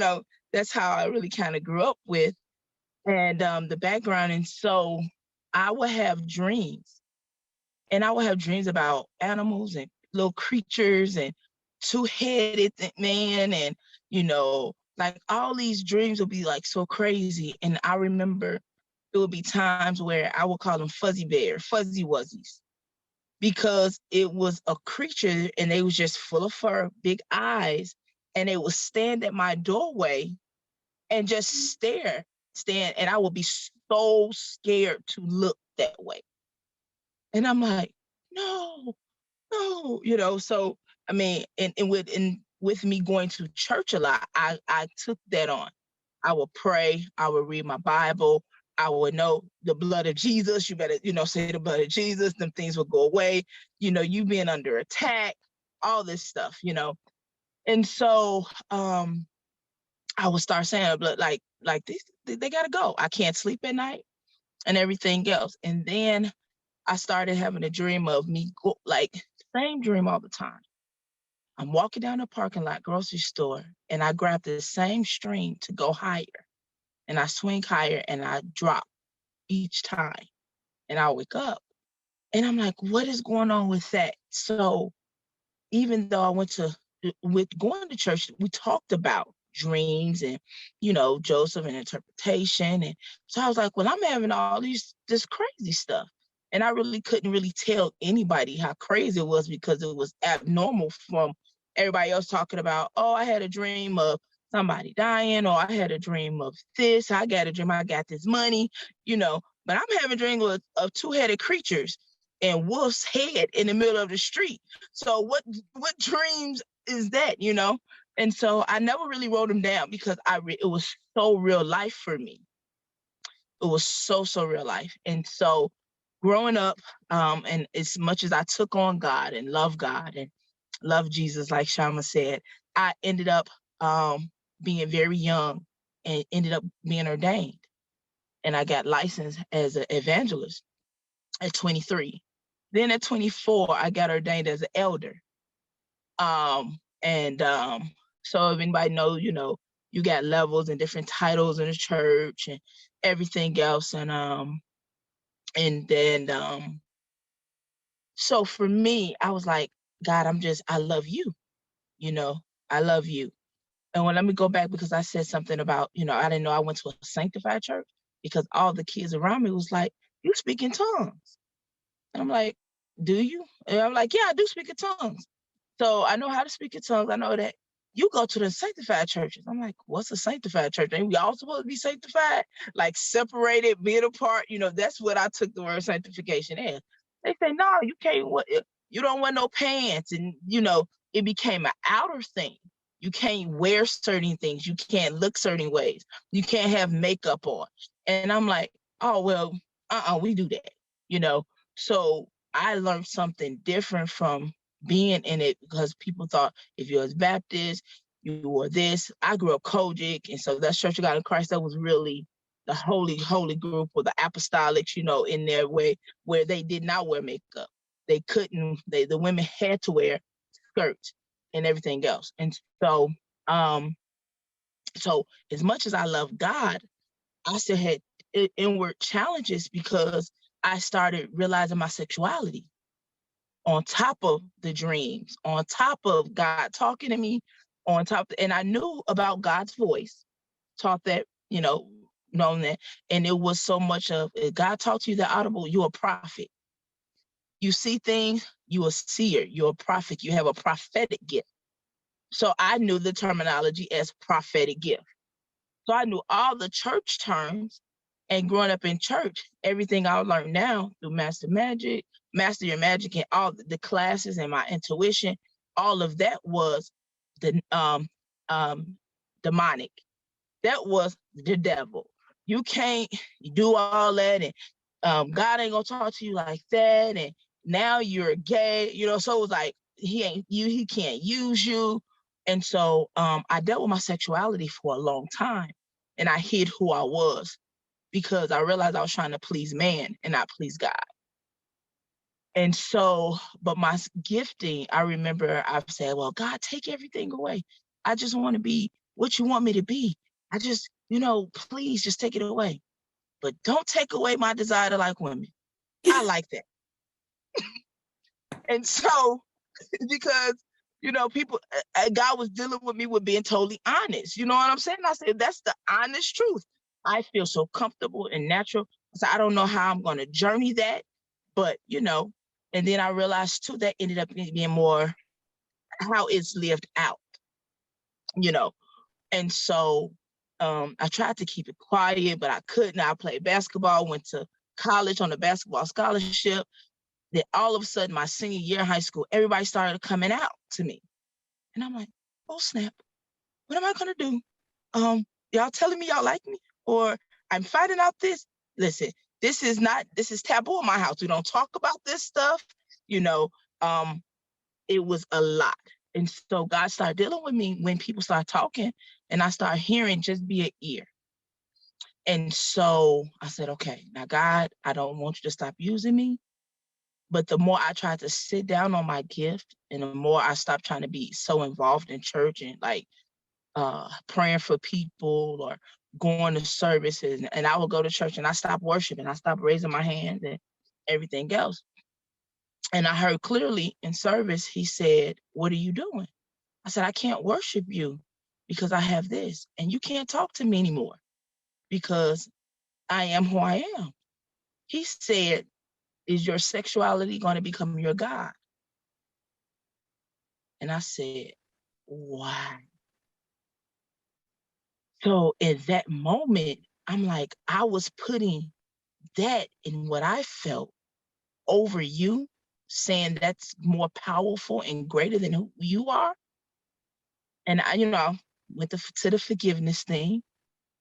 that's how I really kind of grew up with. And the background. And so I would have dreams. And I would have dreams about animals and little creatures and two-headed man. And, like all these dreams would be like so crazy. And I remember it would be times where I would call them fuzzy bear, fuzzy wuzzies, because it was a creature and they was just full of fur, big eyes, and they would stand at my doorway and just stand, and I would be so scared to look that way. And I'm like, no, so I mean, and with me going to church a lot, I took that on. I would pray, I would read my Bible, I would know the blood of Jesus. You better, say the blood of Jesus, them things will go away. You being under attack, all this stuff, And so I would start saying, but like this, they gotta go. I can't sleep at night and everything else. And then I started having a dream of me, same dream all the time. I'm walking down the parking lot, grocery store, and I grabbed the same string to go higher. and I swing higher and I drop each time. And I wake up and I'm like, what is going on with that? So even though with going to church, we talked about dreams and, Joseph and interpretation. And so I was like, well, I'm having this crazy stuff. And I really couldn't really tell anybody how crazy it was because it was abnormal from everybody else talking about, oh, I had a dream of somebody dying, or I had a dream of this. I got a dream I got this money, but I'm having a dream of two-headed creatures and wolf's head in the middle of the street. So what dreams is that, And so I never really wrote them down because it was so real life for me. It was so real life. And so growing up, and as much as I took on God and love Jesus, like Shama said, I ended up being very young and ended up being ordained. And I got licensed as an evangelist at 23. Then at 24, I got ordained as an elder. So if anybody knows, you got levels and different titles in the church and everything else. And then so for me, I was like, God, I love you, I love you. And let me go back because I said something about, I didn't know I went to a sanctified church because all the kids around me was like, you speak in tongues. And I'm like, do you? And I'm like, yeah, I do speak in tongues. So I know how to speak in tongues. I know that you go to the sanctified churches. I'm like, what's a sanctified church? Ain't we all supposed to be sanctified? Like separated, being apart. That's what I took the word sanctification as. They say, no, you can't, you don't wear no pants. And, it became an outer thing. You can't wear certain things. You can't look certain ways. You can't have makeup on. And I'm like, oh, well, we do that, So I learned something different from being in it because people thought if you was Baptist, you were this. I grew up Kojic, and so that Church of God in Christ, that was really the holy group or the apostolics, in their way where they did not wear makeup. They couldn't, the women had to wear skirts and everything else. And so, so as much as I love God, I still had inward challenges because I started realizing my sexuality on top of the dreams, on top of God talking to me, and I knew about God's voice, taught that, known that, and it was so much of, if God talks to you that audible, you're a prophet. You see things, you're a seer, you're a prophet, you have a prophetic gift. So I knew the terminology as prophetic gift. So I knew all the church terms, and growing up in church, everything I learned now through Master Your Magic, and all the classes and my intuition, all of that was the demonic. That was the devil. You can't do all that, and God ain't gonna talk to you like that, and now you're gay, so it was like he can't use you. And so I dealt with my sexuality for a long time, and I hid who I was because I realized I was trying to please man and not please God. And so, but my gifting, I remember I've said, well, God, take everything away. I just want to be what you want me to be. I just, please just take it away. But don't take away my desire to like women. I like that. And so, because, people, God was dealing with me with being totally honest. You know what I'm saying? I said, that's the honest truth. I feel so comfortable and natural. So I don't know how I'm going to journey that, but, and then I realized too, that ended up being more how it's lived out, And so I tried to keep it quiet, but I couldn't. I played basketball, went to college on a basketball scholarship. Then all of a sudden, my senior year in high school, everybody started coming out to me. And I'm like, oh, snap. What am I going to do? Y'all telling me y'all like me? Or I'm finding out this? Listen, this is taboo in my house. We don't talk about this stuff. It was a lot. And so God started dealing with me when people started talking, and I started hearing, just be an ear. And so I said, okay, now God, I don't want you to stop using me. But the more I tried to sit down on my gift, and the more I stopped trying to be so involved in church and like praying for people or going to services, and I would go to church and I stopped worshiping. I stopped raising my hands and everything else. And I heard clearly in service, he said, "What are you doing?" I said, "I can't worship you because I have this, and you can't talk to me anymore because I am who I am." He said, "Is your sexuality going to become your God?" And I said, "Why?" So in that moment, I'm like, I was putting that in what I felt over you, saying that's more powerful and greater than who you are. And I, went to the forgiveness thing.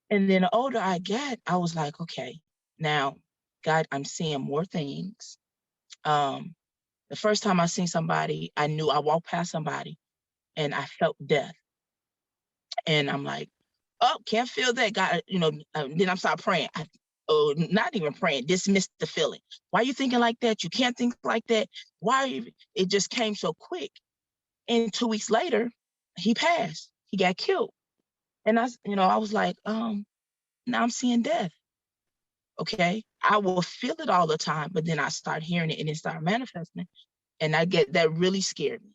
And then the older I got, I was like, okay, now, God, I'm seeing more things. The first time I seen somebody, I knew I walked past somebody and I felt death. And I'm like, oh, can't feel that. God, then I started praying. Not even praying, dismiss the feeling. Why are you thinking like that? You can't think like that. Why are you? It just came so quick. And 2 weeks later, he passed. He got killed. And I was like, now I'm seeing death. Okay. I will feel it all the time, but then I start hearing it and it started manifesting. And that really scared me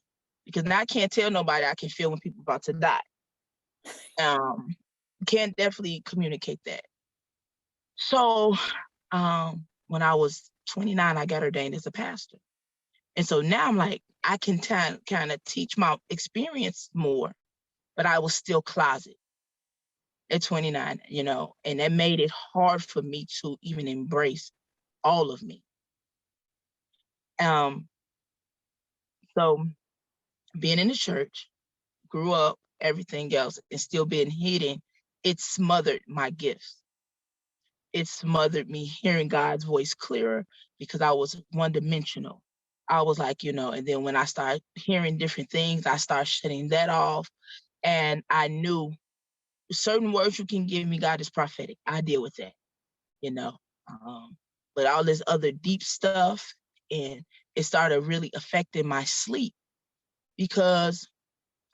because now I can't tell nobody I can feel when people about to die. Can definitely communicate that. So when I was 29, I got ordained as a pastor. And so now I'm like, I can kind of teach my experience more, but I was still closet at 29, and that made it hard for me to even embrace all of me. So being in the church, grew up, everything else, and still being hidden, it smothered my gifts. It smothered me hearing God's voice clearer because I was one-dimensional. I was like, and then when I started hearing different things, I started shutting that off. And I knew certain words you can give me, God, is prophetic. I deal with that, but all this other deep stuff, and it started really affecting my sleep because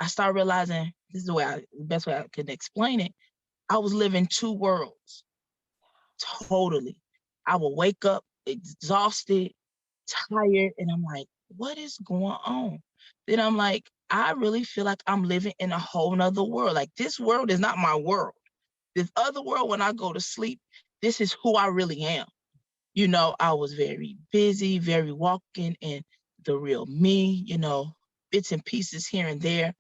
I started realizing, this is the best way I could explain it. I was living two worlds. Totally. I will wake up exhausted, tired, and I'm like, what is going on? Then I'm like, I really feel like I'm living in a whole nother world. Like, this world is not my world. This other world, when I go to sleep, this is who I really am. I was very busy, very walking in the real me, bits and pieces here and there.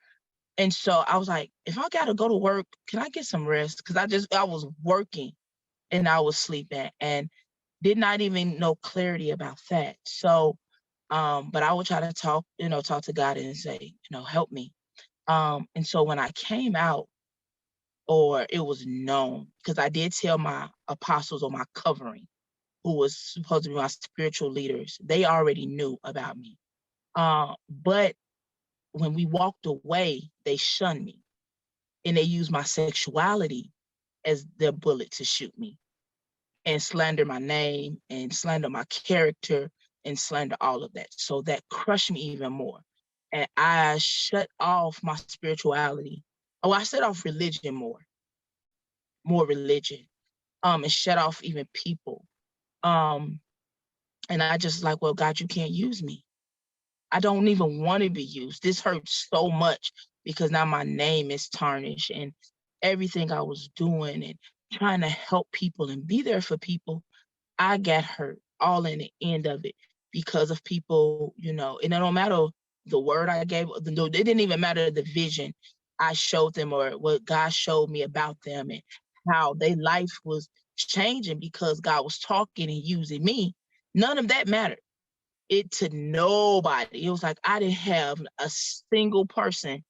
And so I was like, if I got to go to work, can I get some rest? Because I was working and I was sleeping and did not even know clarity about that. So, but I would try to talk to God and say, help me. And so when I came out, or it was known, because I did tell my apostles or my covering, who was supposed to be my spiritual leaders, they already knew about me. But when we walked away, they shunned me and they used my sexuality as their bullet to shoot me and slander my name and slander my character and slander all of that. So that crushed me even more. And I shut off my spirituality. Oh, I shut off religion more religion, and shut off even people. And I just like, well, God, you can't use me. I don't even want to be used. This hurts so much because now my name is tarnished and everything I was doing and trying to help people and be there for people, I got hurt all in the end of it because of people, and it don't matter the word I gave, it didn't even matter the vision I showed them or what God showed me about them and how their life was changing because God was talking and using me. None of that mattered. It to nobody. It was like I didn't have a single person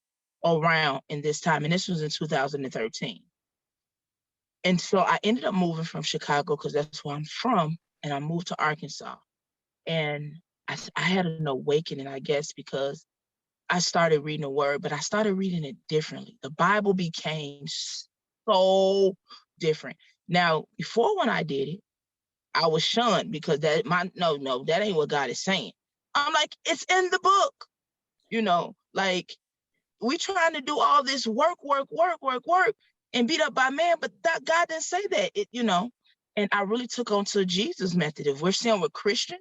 around in this time. And this was in 2013. And so I ended up moving from Chicago because that's where I'm from. And I moved to Arkansas. And I had an awakening, I guess, because I started reading the word, but I started reading it differently. The Bible became so different. Now, before when I did it, I was shunned because that ain't what God is saying. I'm like, it's in the book, like we trying to do all this work, and beat up by man, but that God didn't say that, you know. And I really took on to Jesus' method. If we're saying we're Christian,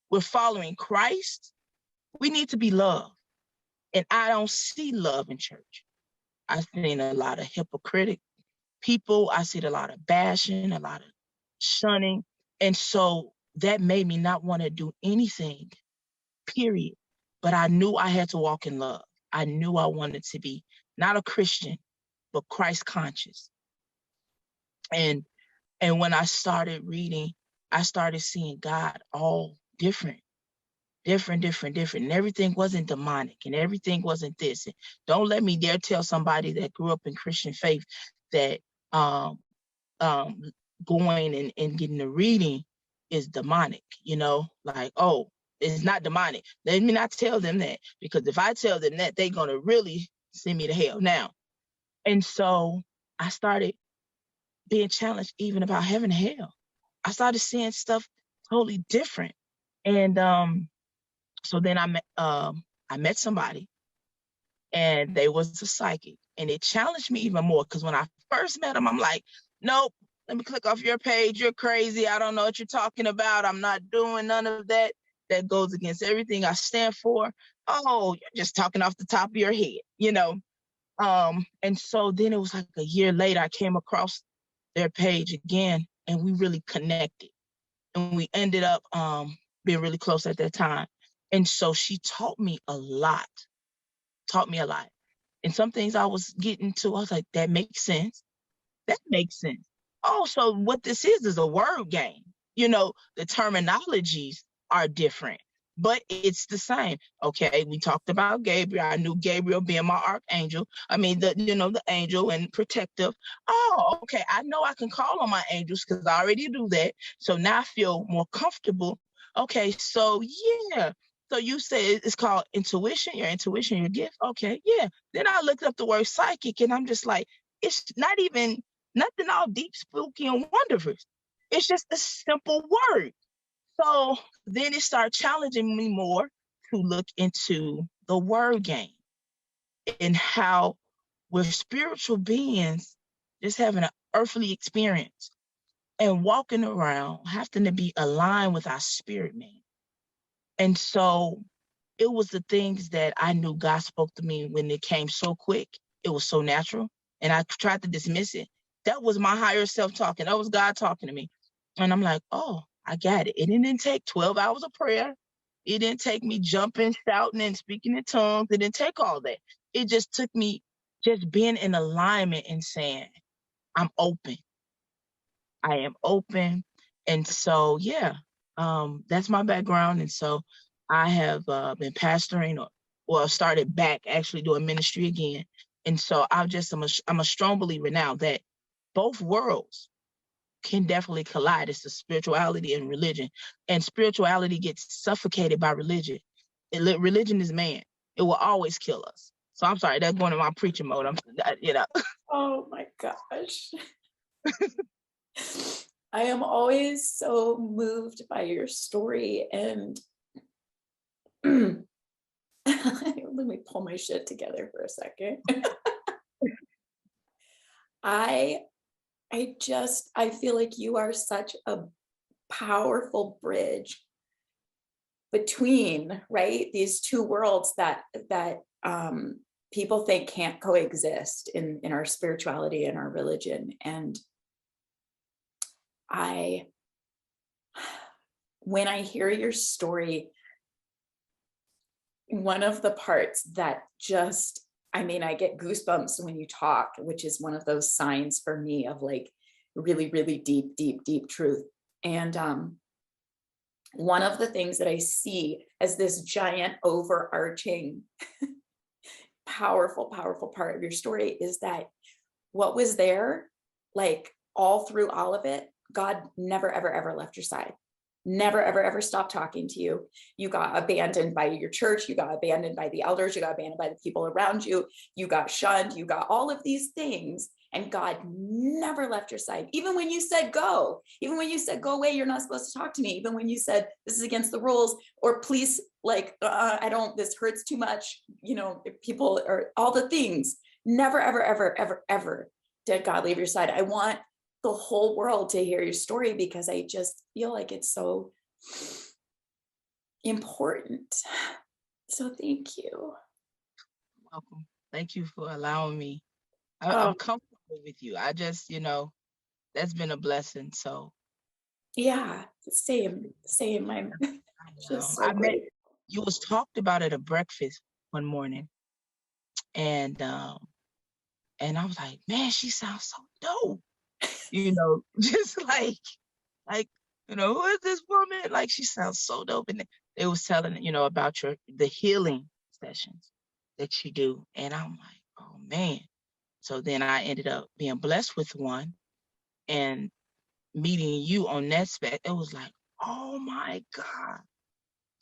we're following Christ, we need to be loved. And I don't see love in church. I've seen a lot of hypocritic people. I see a lot of bashing, a lot of shunning. And so that made me not want to do anything, period. But I knew I had to walk in love. I knew I wanted to be not a Christian, but Christ conscious. And when I started reading, I started seeing God all different. And everything wasn't demonic, and everything wasn't this. And don't let me dare tell somebody that grew up in Christian faith that going and getting the reading is demonic, you know, like, oh, it's not demonic. Let me not tell them that, because if I tell them that, they're going to really send me to hell now. And so I started being challenged even about heaven and hell. I started seeing stuff totally different. And so then I met somebody, and they was a psychic, and it challenged me even more, because when I first met him, I'm like, nope, let me click off your page. You're crazy. I don't know what you're talking about. I'm not doing none of that. That goes against everything I stand for. Oh, you're just talking off the top of your head, you know? And so then it was like a year later, I came across their page again, and we really connected. And we ended up being really close at that time. And so she taught me a lot. And some things I was getting to, I was like, that makes sense. Oh, so what this is a word game. You know, the terminologies are different, but it's the same. Okay, we talked about Gabriel. I knew Gabriel being my archangel. I mean, the angel and protective. Oh, okay, I know I can call on my angels because I already do that. So now I feel more comfortable. Okay, so yeah. So you say it's called intuition, your gift. Okay, yeah. Then I looked up the word psychic, and I'm just like, it's not even nothing all deep, spooky, and wondrous. It's just a simple word. So then it started challenging me more to look into the word game and how we're spiritual beings just having an earthly experience and walking around having to be aligned with our spirit man. And so it was the things that I knew God spoke to me when it came so quick. It was so natural. And I tried to dismiss it. That was my higher self talking. That was God talking to me. And I'm like, oh, I got it. And it didn't take 12 hours of prayer. It didn't take me jumping, shouting, and speaking in tongues. It didn't take all that. It just took me just being in alignment and saying, I'm open. I am open. And so, yeah, that's my background. And so I have been pastoring or started back actually doing ministry again. And so I'm a strong believer now that both worlds can definitely collide. It's the spirituality and religion. And spirituality gets suffocated by religion. Religion is man. It will always kill us. So I'm sorry, that's going in my preaching mode. Oh my gosh. I am always so moved by your story, and let me pull my shit together for a second. I feel like you are such a powerful bridge between, right, these two worlds that people think can't coexist in our spirituality and our religion. And when I hear your story, one of the parts that I get goosebumps when you talk, which is one of those signs for me of like really, really deep truth. And one of the things that I see as this giant overarching, powerful part of your story is that what was there, like all through all of it, God never, ever left your side. Never, ever stopped talking to you. You got abandoned by your church. You got abandoned by the elders. You got abandoned by the people around you. You got shunned. You got all of these things. And God never left your side. Even when you said go, even when you said go away, you're not supposed to talk to me. Even when you said this is against the rules, or please, like, this hurts too much. You know, people are all the things. never, ever, ever, ever, ever did God leave your side. I want the whole world to hear your story because I just feel like it's so important. So thank you. Welcome. Thank you for allowing me. Oh, I'm comfortable with you. I just, that's been a blessing. So yeah, same. I'm just so I met grateful. you was talked about at a breakfast one morning, and I was like, man, she sounds so dope. Just like, who is this woman? Like, she sounds so dope. And they was telling, about the healing sessions that you do. And I'm like, oh man. So then I ended up being blessed with one and meeting you on that spec. It was like, oh my God,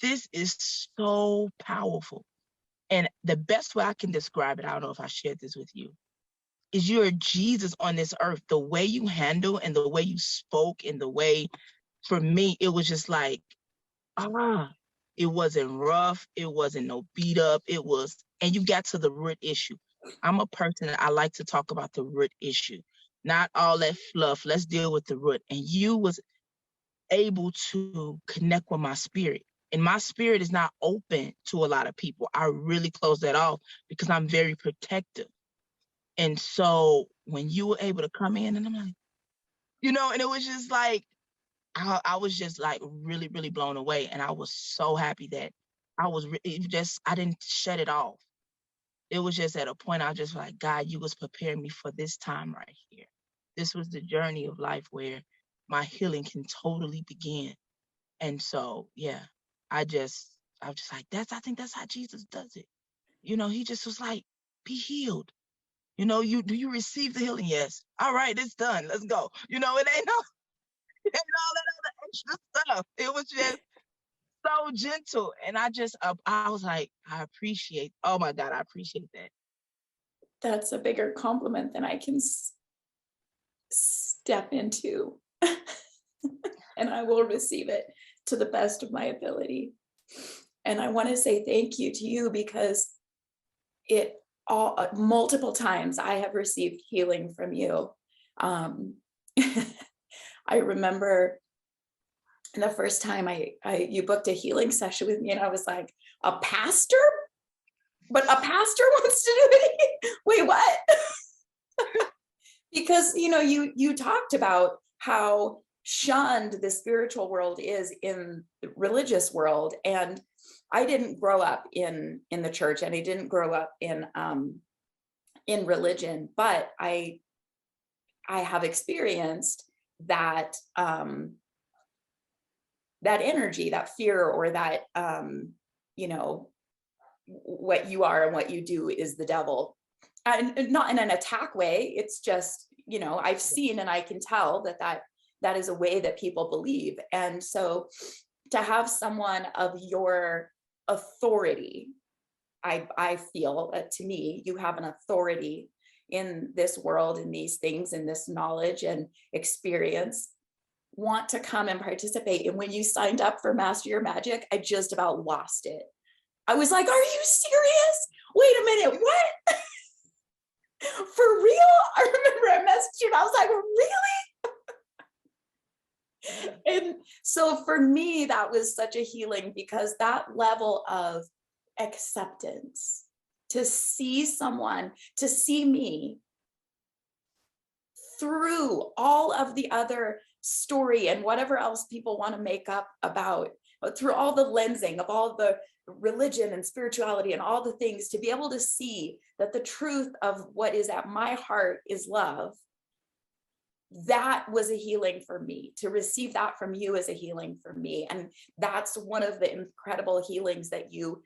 this is so powerful. And the best way I can describe it, I don't know if I shared this with you, is you're Jesus on this earth. The way you handle and the way you spoke and the way, for me, it was just like, it wasn't rough. It wasn't no beat up. And you got to the root issue. I'm a person that I like to talk about the root issue, not all that fluff. Let's deal with the root. And you was able to connect with my spirit. And my spirit is not open to a lot of people. I really close that off because I'm very protective. And so when you were able to come in, and I'm like, and it was just like, I was just like really, really blown away. And I was so happy that I didn't shut it off. It was just at a point I was just like, God, you was preparing me for this time right here. This was the journey of life where my healing can totally begin. And so, yeah, I was just like, I think that's how Jesus does it. He just was like, be healed. Do you receive the healing? Yes. All right, it's done. Let's go. It ain't all that other extra stuff. It was just so gentle. And I was like, oh my God, I appreciate that. That's a bigger compliment than I can step into. And I will receive it to the best of my ability. And I want to say thank you to you because multiple times I have received healing from you. I remember the first time you booked a healing session with me, and I was like, a pastor? But a pastor wants to do it? Wait, what? Because you talked about how shunned the spiritual world is in the religious world, and I didn't grow up in the church, and I didn't grow up in religion, but I have experienced that that energy, that fear, or that what you are and what you do is the devil, and not in an attack way. It's just I've seen and I can tell that is a way that people believe. And so to have someone of your authority, I feel that to me, you have an authority in this world, in these things, in this knowledge and experience, want to come and participate. And when you signed up for Master Your Magic, I just about lost it. I was like, are you serious? Wait a minute, what? For real? I remember I messaged you and I was like, really? And so for me, that was such a healing, because that level of acceptance, to see someone, to see me through all of the other story and whatever else people want to make up about, through all the lensing of all the religion and spirituality and all the things, to be able to see that the truth of what is at my heart is love. That was a healing for me. To receive that from you is a healing for me. And that's one of the incredible healings that you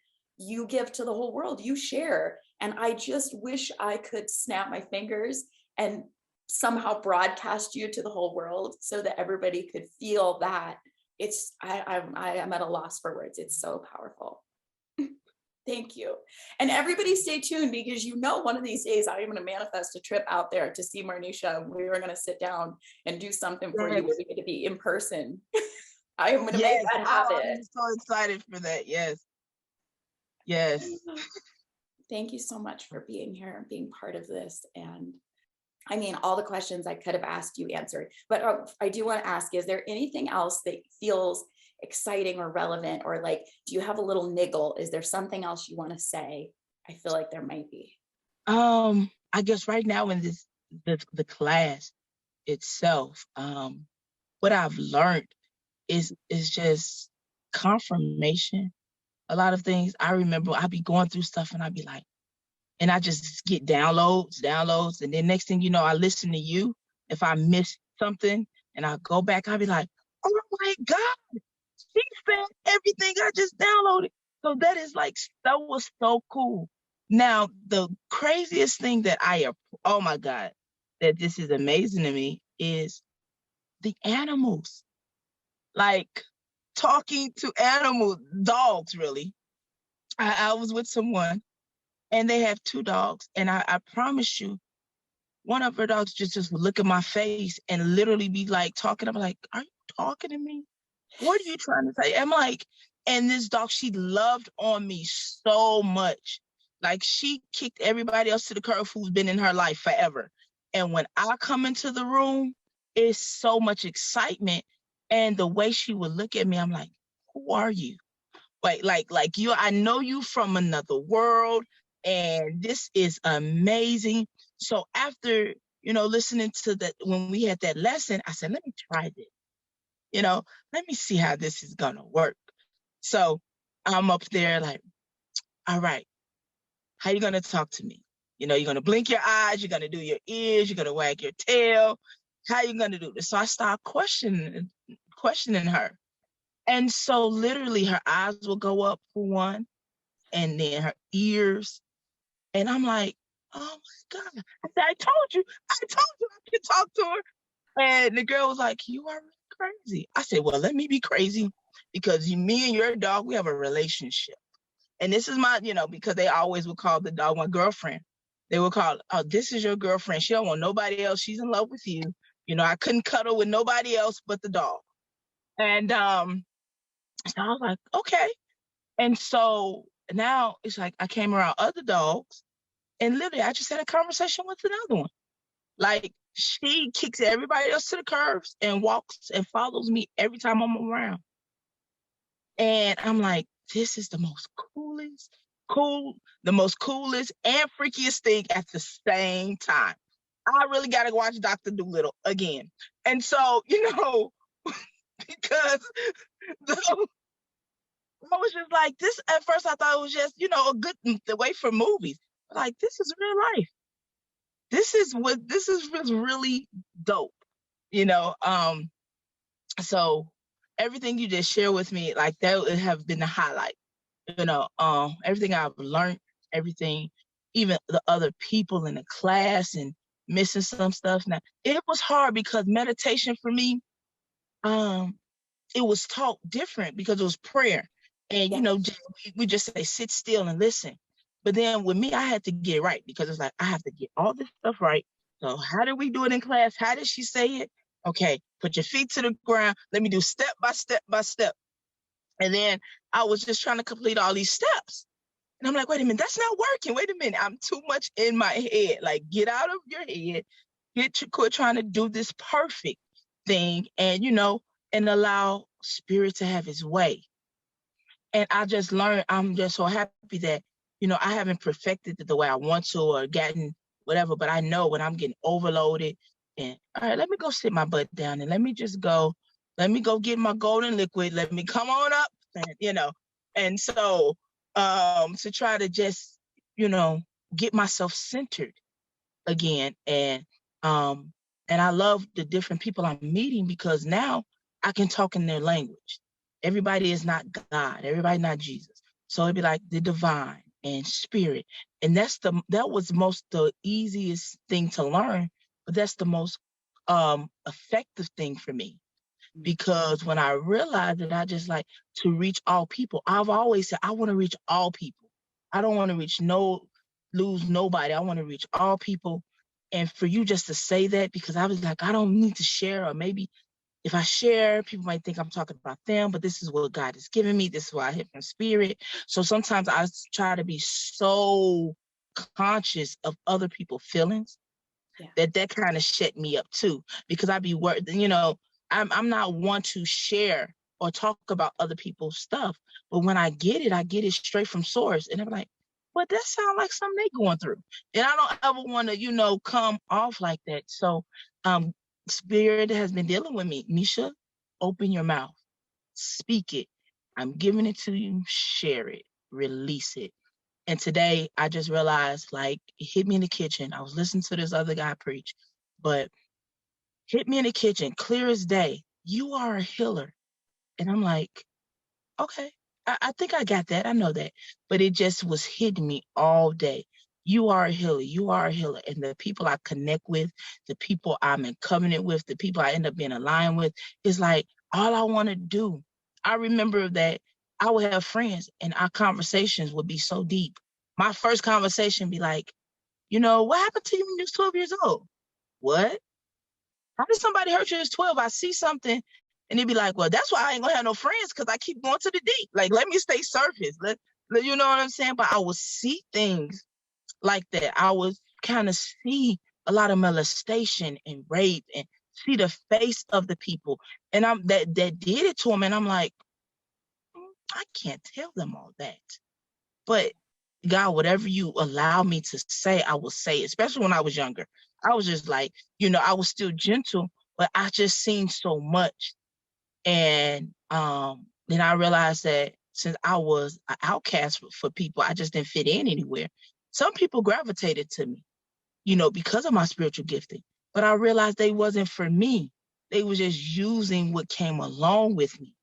give to the whole world, you share. And I just wish I could snap my fingers and somehow broadcast you to the whole world so that everybody could feel that. I am at a loss for words. It's so powerful. Thank you. And everybody stay tuned, because one of these days I am going to manifest a trip out there to see Marnisha. We are going to sit down and do something for you where we get to be in person. I am going to make that happen. I'm so excited for that. Yes. Thank you so much for being here and being part of this. And I mean, all the questions I could have asked you answered, but I do want to ask, is there anything else that feels exciting or relevant, or like, do you have a little niggle? Is there something else you want to say? I feel like there might be. I guess right now in the class itself, what I've learned is just confirmation. A lot of things I remember, I'd be going through stuff and I'd be like, and I just get downloads. And then next thing you know, I listen to you. If I miss something and I go back, I'll be like, oh my God, she said everything I just downloaded. So that is like, that was so cool. Now, the craziest thing that oh my God, that this is amazing to me is the animals. Like talking to animals, dogs really. I was with someone and they have 2 dogs. And I promise you, one of her dogs just would look at my face and literally be like talking. I'm like, are you talking to me? What are you trying to say? I'm like, and this dog, she loved on me so much. Like she kicked everybody else to the curb who's been in her life forever. And when I come into the room, it's so much excitement. And the way she would look at me, I'm like, who are you? Like you, I know you from another world, and this is amazing. So after, listening to that, when we had that lesson, I said, let me try this. Let me see how this is gonna work. So I'm up there like, all right, how you gonna talk to me? You're gonna blink your eyes, you're gonna do your ears, you're gonna wag your tail. How you gonna do this? So I start questioning her. And so literally her eyes will go up for one, and then her ears. And I'm like, oh my God. I said, I told you I could talk to her. And the girl was like, you are really crazy. I said, well, let me be crazy, because me and your dog, we have a relationship. And this is my, because they always would call the dog my girlfriend. They would call, oh, this is your girlfriend. She don't want nobody else. She's in love with you. I couldn't cuddle with nobody else but the dog. And so I was like, okay. And so now it's like I came around other dogs, and literally I just had a conversation with another one. Like she kicks everybody else to the curbs and walks and follows me every time I'm around. And I'm like, this is the most coolest and freakiest thing at the same time. I really got to watch Dr. Dolittle again. And so, because I was just like, this, at first I thought it was just, a good way for movies. Like, this is real life. This is really dope, So everything you just shared with me, like that would have been the highlight, everything I've learned, everything, even the other people in the class and missing some stuff. Now, it was hard because meditation for me, it was taught different because it was prayer. And, we just say, sit still and listen. But then with me, I had to get it right, because it's like, I have to get all this stuff right. So how did we do it in class? How did she say it? Okay, put your feet to the ground. Let me do step by step by step. And then I was just trying to complete all these steps. And I'm like, wait a minute, that's not working. Wait a minute, I'm too much in my head. Like, get out of your head. Quit trying to do this perfect thing, and, and allow spirit to have his way. And I just learned, I'm just so happy that, I haven't perfected it the way I want to or gotten whatever, but I know when I'm getting overloaded and, all right, let me go sit my butt down and let me go get my golden liquid. Let me come on up, and, and so to try to just, get myself centered again. And I love the different people I'm meeting, because now I can talk in their language. Everybody is not God. Everybody not Jesus. So it'd be like the divine and spirit. And that was the easiest thing to learn, but that's the most effective thing for me. Because when I realized that I just like to reach all people, I've always said, I want to reach all people. I don't want to lose nobody. I want to reach all people. And for you just to say that, because I was like, I don't need to share, or maybe if I share, people might think I'm talking about them, but this is what God has given me. This is why I hit from spirit. So sometimes I try to be so conscious of other people's feelings that kind of shut me up too, because I be worried, I'm not one to share or talk about other people's stuff. But when I get it straight from source. And I'm like, but that sounds like something they going through. And I don't ever want to, come off like that. So Spirit has been dealing with me. Misha, open your mouth, speak it. I'm giving it to you, share it, release it. And today I just realized, like, it hit me in the kitchen. I was listening to this other guy preach, but hit me in the kitchen, clear as day. You are a healer. And I'm like, okay, I think I got that. I know that. But it just was hitting me all day. You are a healer. You are a healer. And the people I connect with, the people I'm in covenant with, the people I end up being aligned with, is like, all I want to do. I remember that I would have friends and our conversations would be so deep. My first conversation be like, what happened to you when you was 12 years old? What? How did somebody hurt you at 12? I see something. And they'd be like, well, that's why I ain't gonna have no friends, because I keep going to the deep. Like, let me stay surface. You know what I'm saying? But I would see things like that. I would kind of see a lot of molestation and rape and see the face of the people. And that did it to them. And I'm like, I can't tell them all that. But God, whatever you allow me to say, I will say, especially when I was younger. I was just like, I was still gentle, but I just seen so much. And then I realized that since I was an outcast for people, I just didn't fit in anywhere. Some people gravitated to me, because of my spiritual gifting. But I realized they wasn't for me. They was just using what came along with me.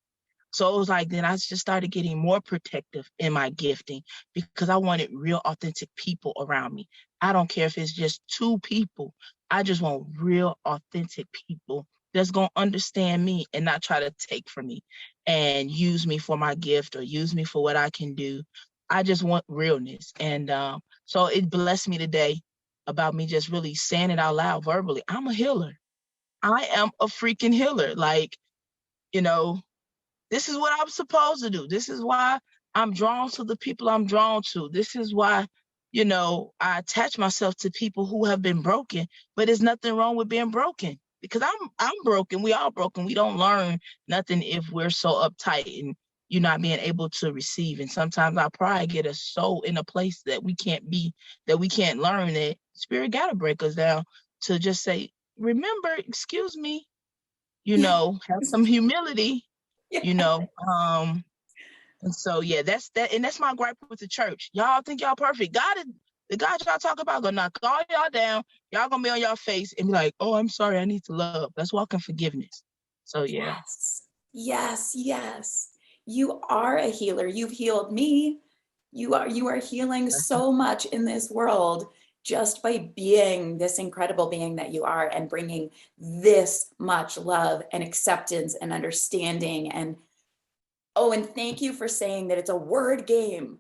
So it was like, then I just started getting more protective in my gifting, because I wanted real, authentic people around me. I don't care if it's just 2 people. I just want real, authentic people that's going to understand me and not try to take from me and use me for my gift or use me for what I can do. I just want realness. And so it blessed me today about me just really saying it out loud verbally. I'm a healer. I am a freaking healer. Like, this is what I'm supposed to do. This is why I'm drawn to the people I'm drawn to. This is why, I attach myself to people who have been broken, but there's nothing wrong with being broken, because I'm broken. We all broken. We don't learn nothing if we're so uptight and you're not being able to receive. And sometimes our pride get us so in a place that we can't be, that we can't learn, that Spirit got to break us down to just say, remember, excuse me, have some humility. And so, yeah, that's that. And that's my gripe with the church. Y'all think y'all perfect. The God y'all talk about gonna knock all y'all down. Y'all gonna be on your face and be like, oh, I'm sorry, I need to love. Let's walk in forgiveness. So, yeah. Yes. You are a healer. You've healed me. You are healing so much in this world just by being this incredible being that you are, and bringing this much love and acceptance and understanding. And thank you for saying that it's a word game.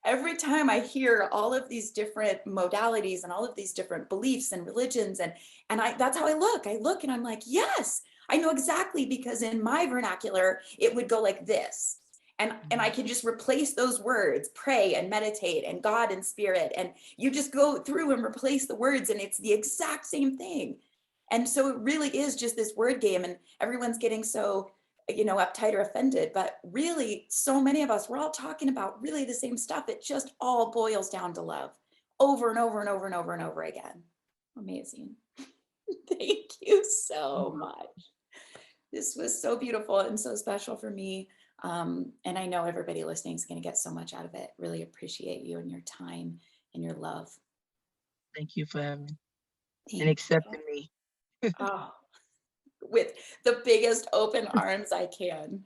Every time I hear all of these different modalities and all of these different beliefs and religions, and that's how I look and I'm like, yes, I know exactly, because in my vernacular, it would go like this. And I can just replace those words, pray and meditate and God and spirit. And you just go through and replace the words, and it's the exact same thing. And so it really is just this word game, and everyone's getting so, uptight or offended. But really, so many of us, we're all talking about really the same stuff. It just all boils down to love, over and over and over and over and over again. Amazing. Thank you so much. This was so beautiful and so special for me. And I know everybody listening is going to get so much out of it. Really appreciate you and your time and your love. Thank you for having me and accepting me. Oh, with the biggest open arms I can.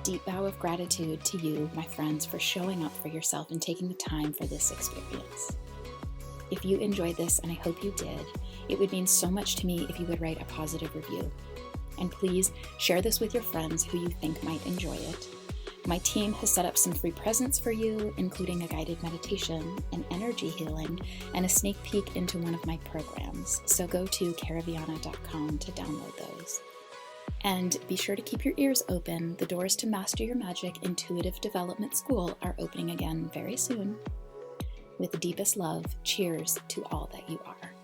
Deep bow of gratitude to you, my friends, for showing up for yourself and taking the time for this experience. If you enjoyed this, and I hope you did, it would mean so much to me if you would write a positive review. And please share this with your friends who you think might enjoy it. My team has set up some free presents for you, including a guided meditation, an energy healing, and a sneak peek into one of my programs. So go to caraviana.com to download those. And be sure to keep your ears open. The doors to Master Your Magic Intuitive Development School are opening again very soon. With the deepest love, cheers to all that you are.